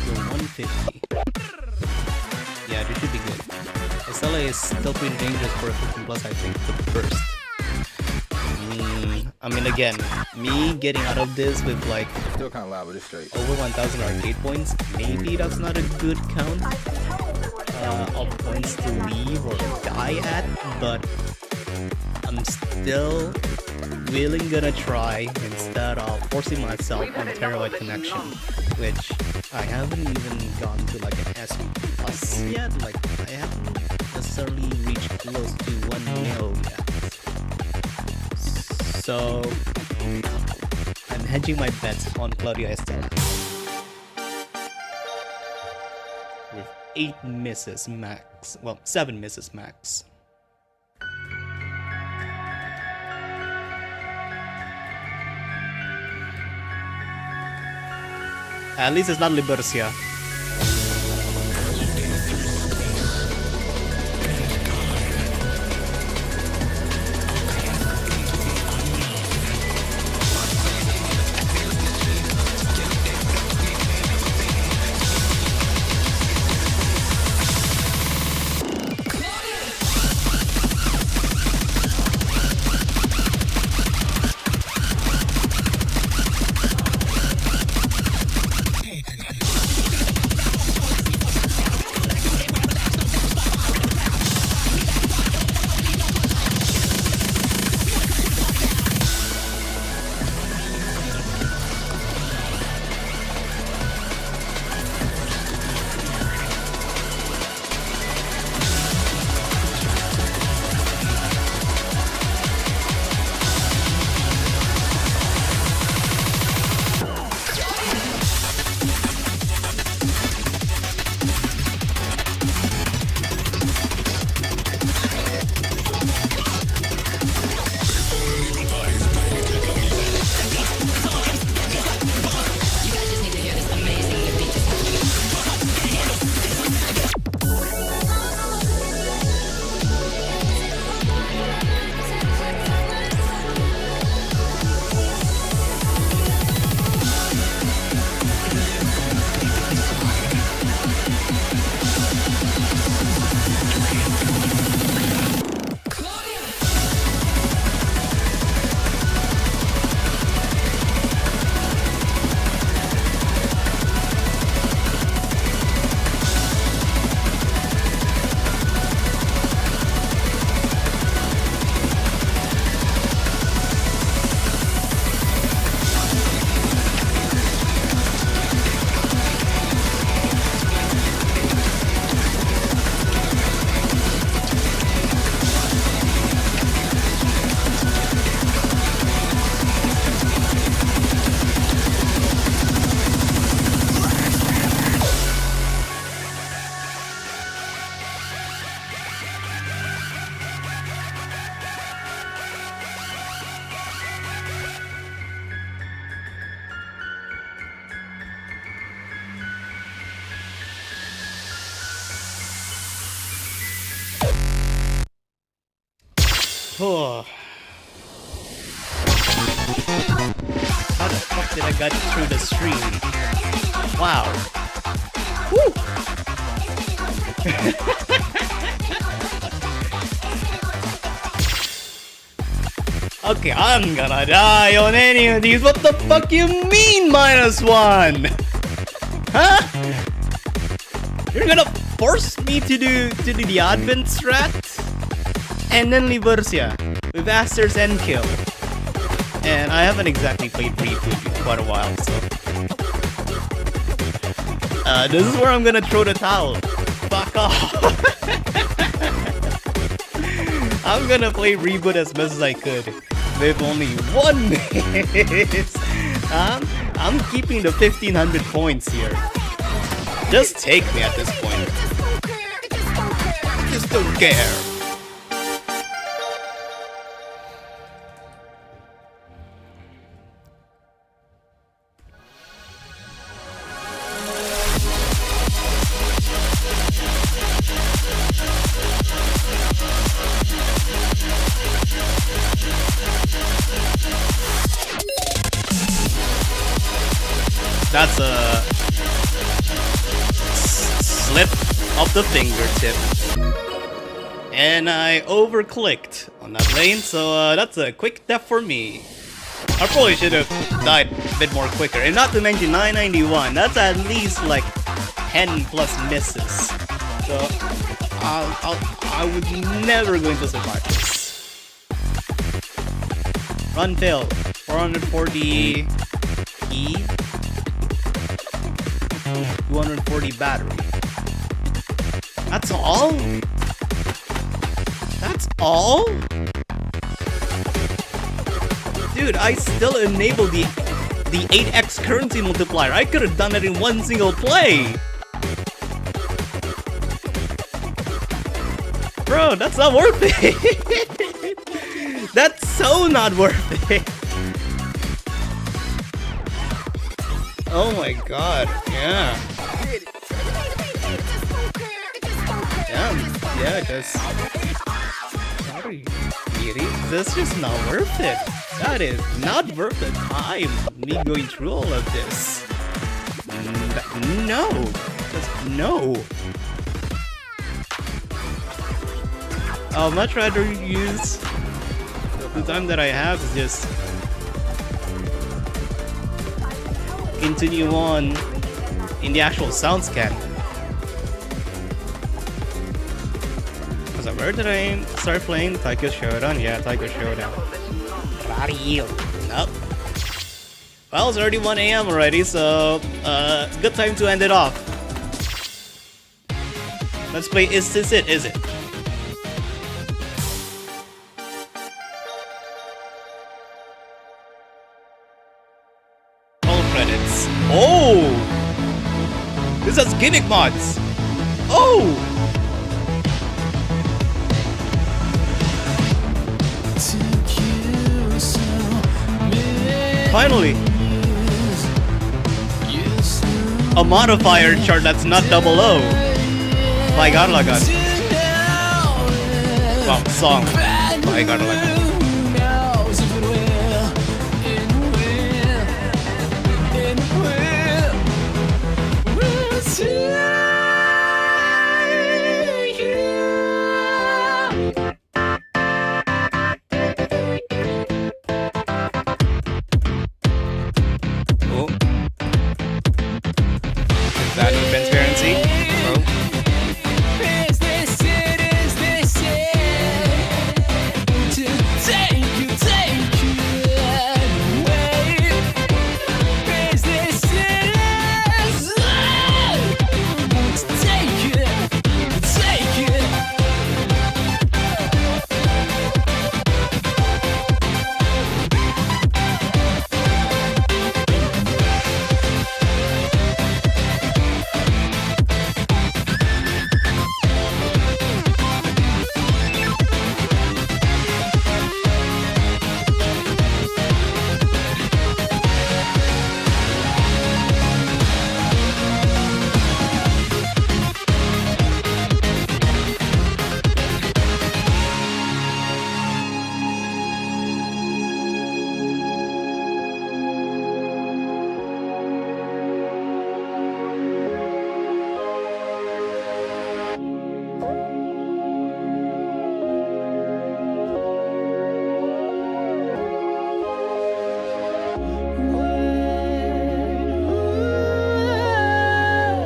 So 150. Yeah, this should be good. Estella is still pretty dangerous for a 15 plus, I think, the first. I mean, again, me getting out of this with like still kind of loud, but it's straight. Over 1,000 arcade points, maybe that's not a good count of points to leave or die at, but I'm still really gonna try instead of forcing myself on a terabyte connection, which I haven't even gone to like an S plus yet. Like I haven't just necessarily reach close to 1 mil yet. So I'm hedging my bets on Claudia Estelle. With 8 misses max. Well, 7 misses max. At least it's not Libercia. Oh. How the fuck did I get through the stream? Wow. Woo! Okay, I'm gonna die on any of these. What the fuck you mean -1? Huh? You're gonna force me to do the Advent strat? And then Libercia with Aster's end kill. And I haven't exactly played Reboot in quite a while, so this is where I'm gonna throw the towel. Fuck off. I'm gonna play Reboot as much as I could with only 1 miss. I'm keeping the 1500 points here. Just take me at this point. Just don't care. That's a slip of the fingertip. And I overclicked on that lane, so that's a quick death for me. I probably should have died a bit more quicker. And not to mention 991, that's at least like 10 plus misses. So I was never going to survive this. Run fail, 440 E. 240 battery. That's all? all? Dude, I still enabled the 8x currency multiplier. I could have done that in one single play. Bro, that's not worth it. That's so not worth it. Oh my god, yeah. Yeah, just... That's just not worth it. That is not worth the time, me going through all of this. No. Just no. I'll much rather use the time that I have to just continue on in the actual sound scan. Where did I start playing? Taiko Showdown? Yeah, Taiko Showdown. Radio. Nope. Well, it's already 1 AM already, so good time to end it off. Let's play Is This It? Is it? All credits. Oh! This has gimmick mods! Oh! Finally! A modifier chart that's not double O. My god, my god. Wow, song. My god, my god.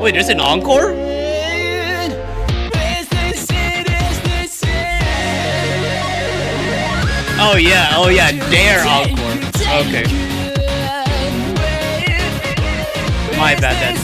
Wait, there's an encore? Oh yeah, their encore. Okay. My bad then.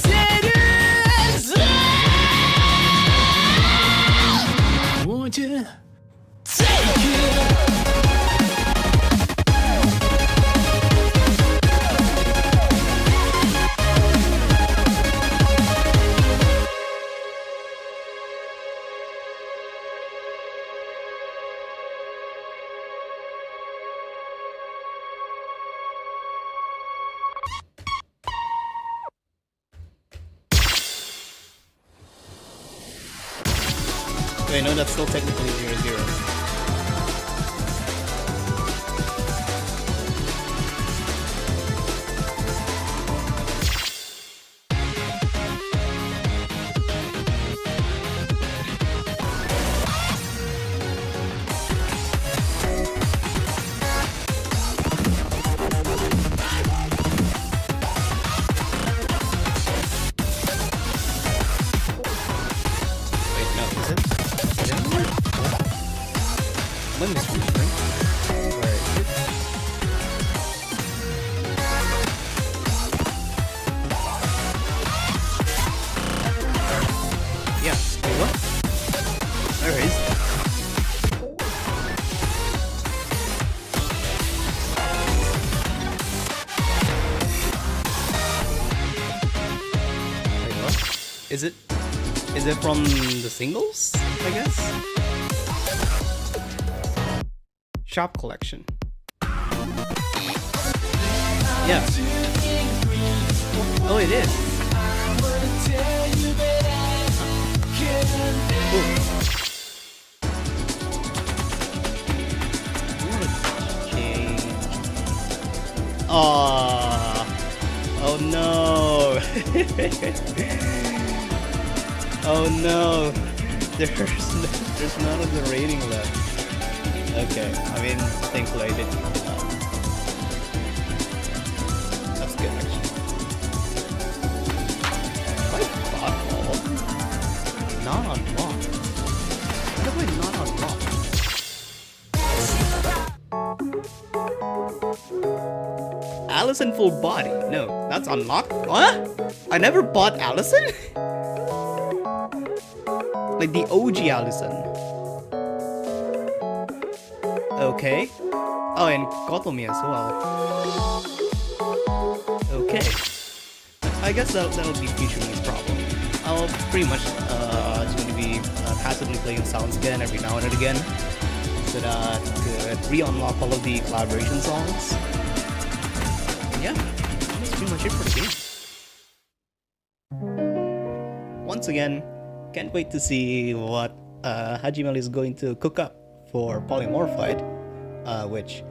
I know that's still technically 0-0. Is it from the singles, I guess? Shop collection. Yeah. Oh, it is. Oh no. Oh no. There's none of the rating left. Okay, I mean, thankfully I did keep it up. That's good actually. Have I bought all? Not unlocked. What have I not unlocked? Allison full body. No, that's unlocked. What? I never bought Allison? Like the OG Allison. Okay. Oh, and Kotomi as well. Okay. I guess that'll be future me's problem. I'll pretty much just going to be passively playing sounds again every now and again, so that I could re-unlock all of the collaboration songs. And yeah, that's pretty much it for the game. Once again, can't wait to see what Hajimel is going to cook up for Polymorphite, which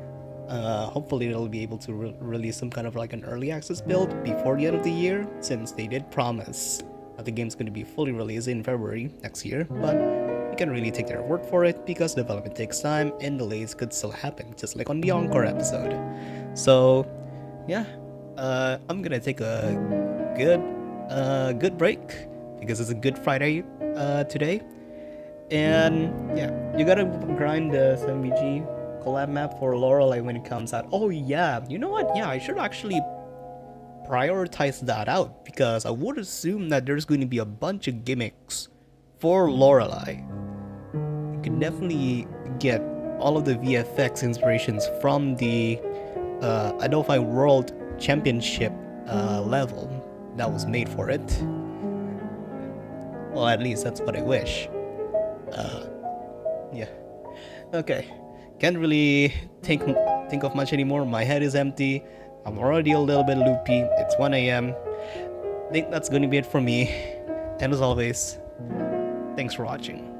hopefully they'll be able to release some kind of like an early access build before the end of the year, since they did promise that the game's going to be fully released in February next year, but we can't really take their word for it because development takes time and delays could still happen, just like on the Encore episode. So yeah, I'm gonna take a good break because it's a Good Friday today. And yeah, you gotta grind the 7BG collab map for Lorelei when it comes out. Oh yeah, you know what? Yeah, I should actually prioritize that out because I would assume that there's going to be a bunch of gimmicks for Lorelei. You can definitely get all of the VFX inspirations from the Adobe World Championship level that was made for it. Well, at least that's what I wish. Yeah. Okay. Can't really think of much anymore. My head is empty. I'm already a little bit loopy. It's 1 a.m. I think that's going to be it for me. And as always, thanks for watching.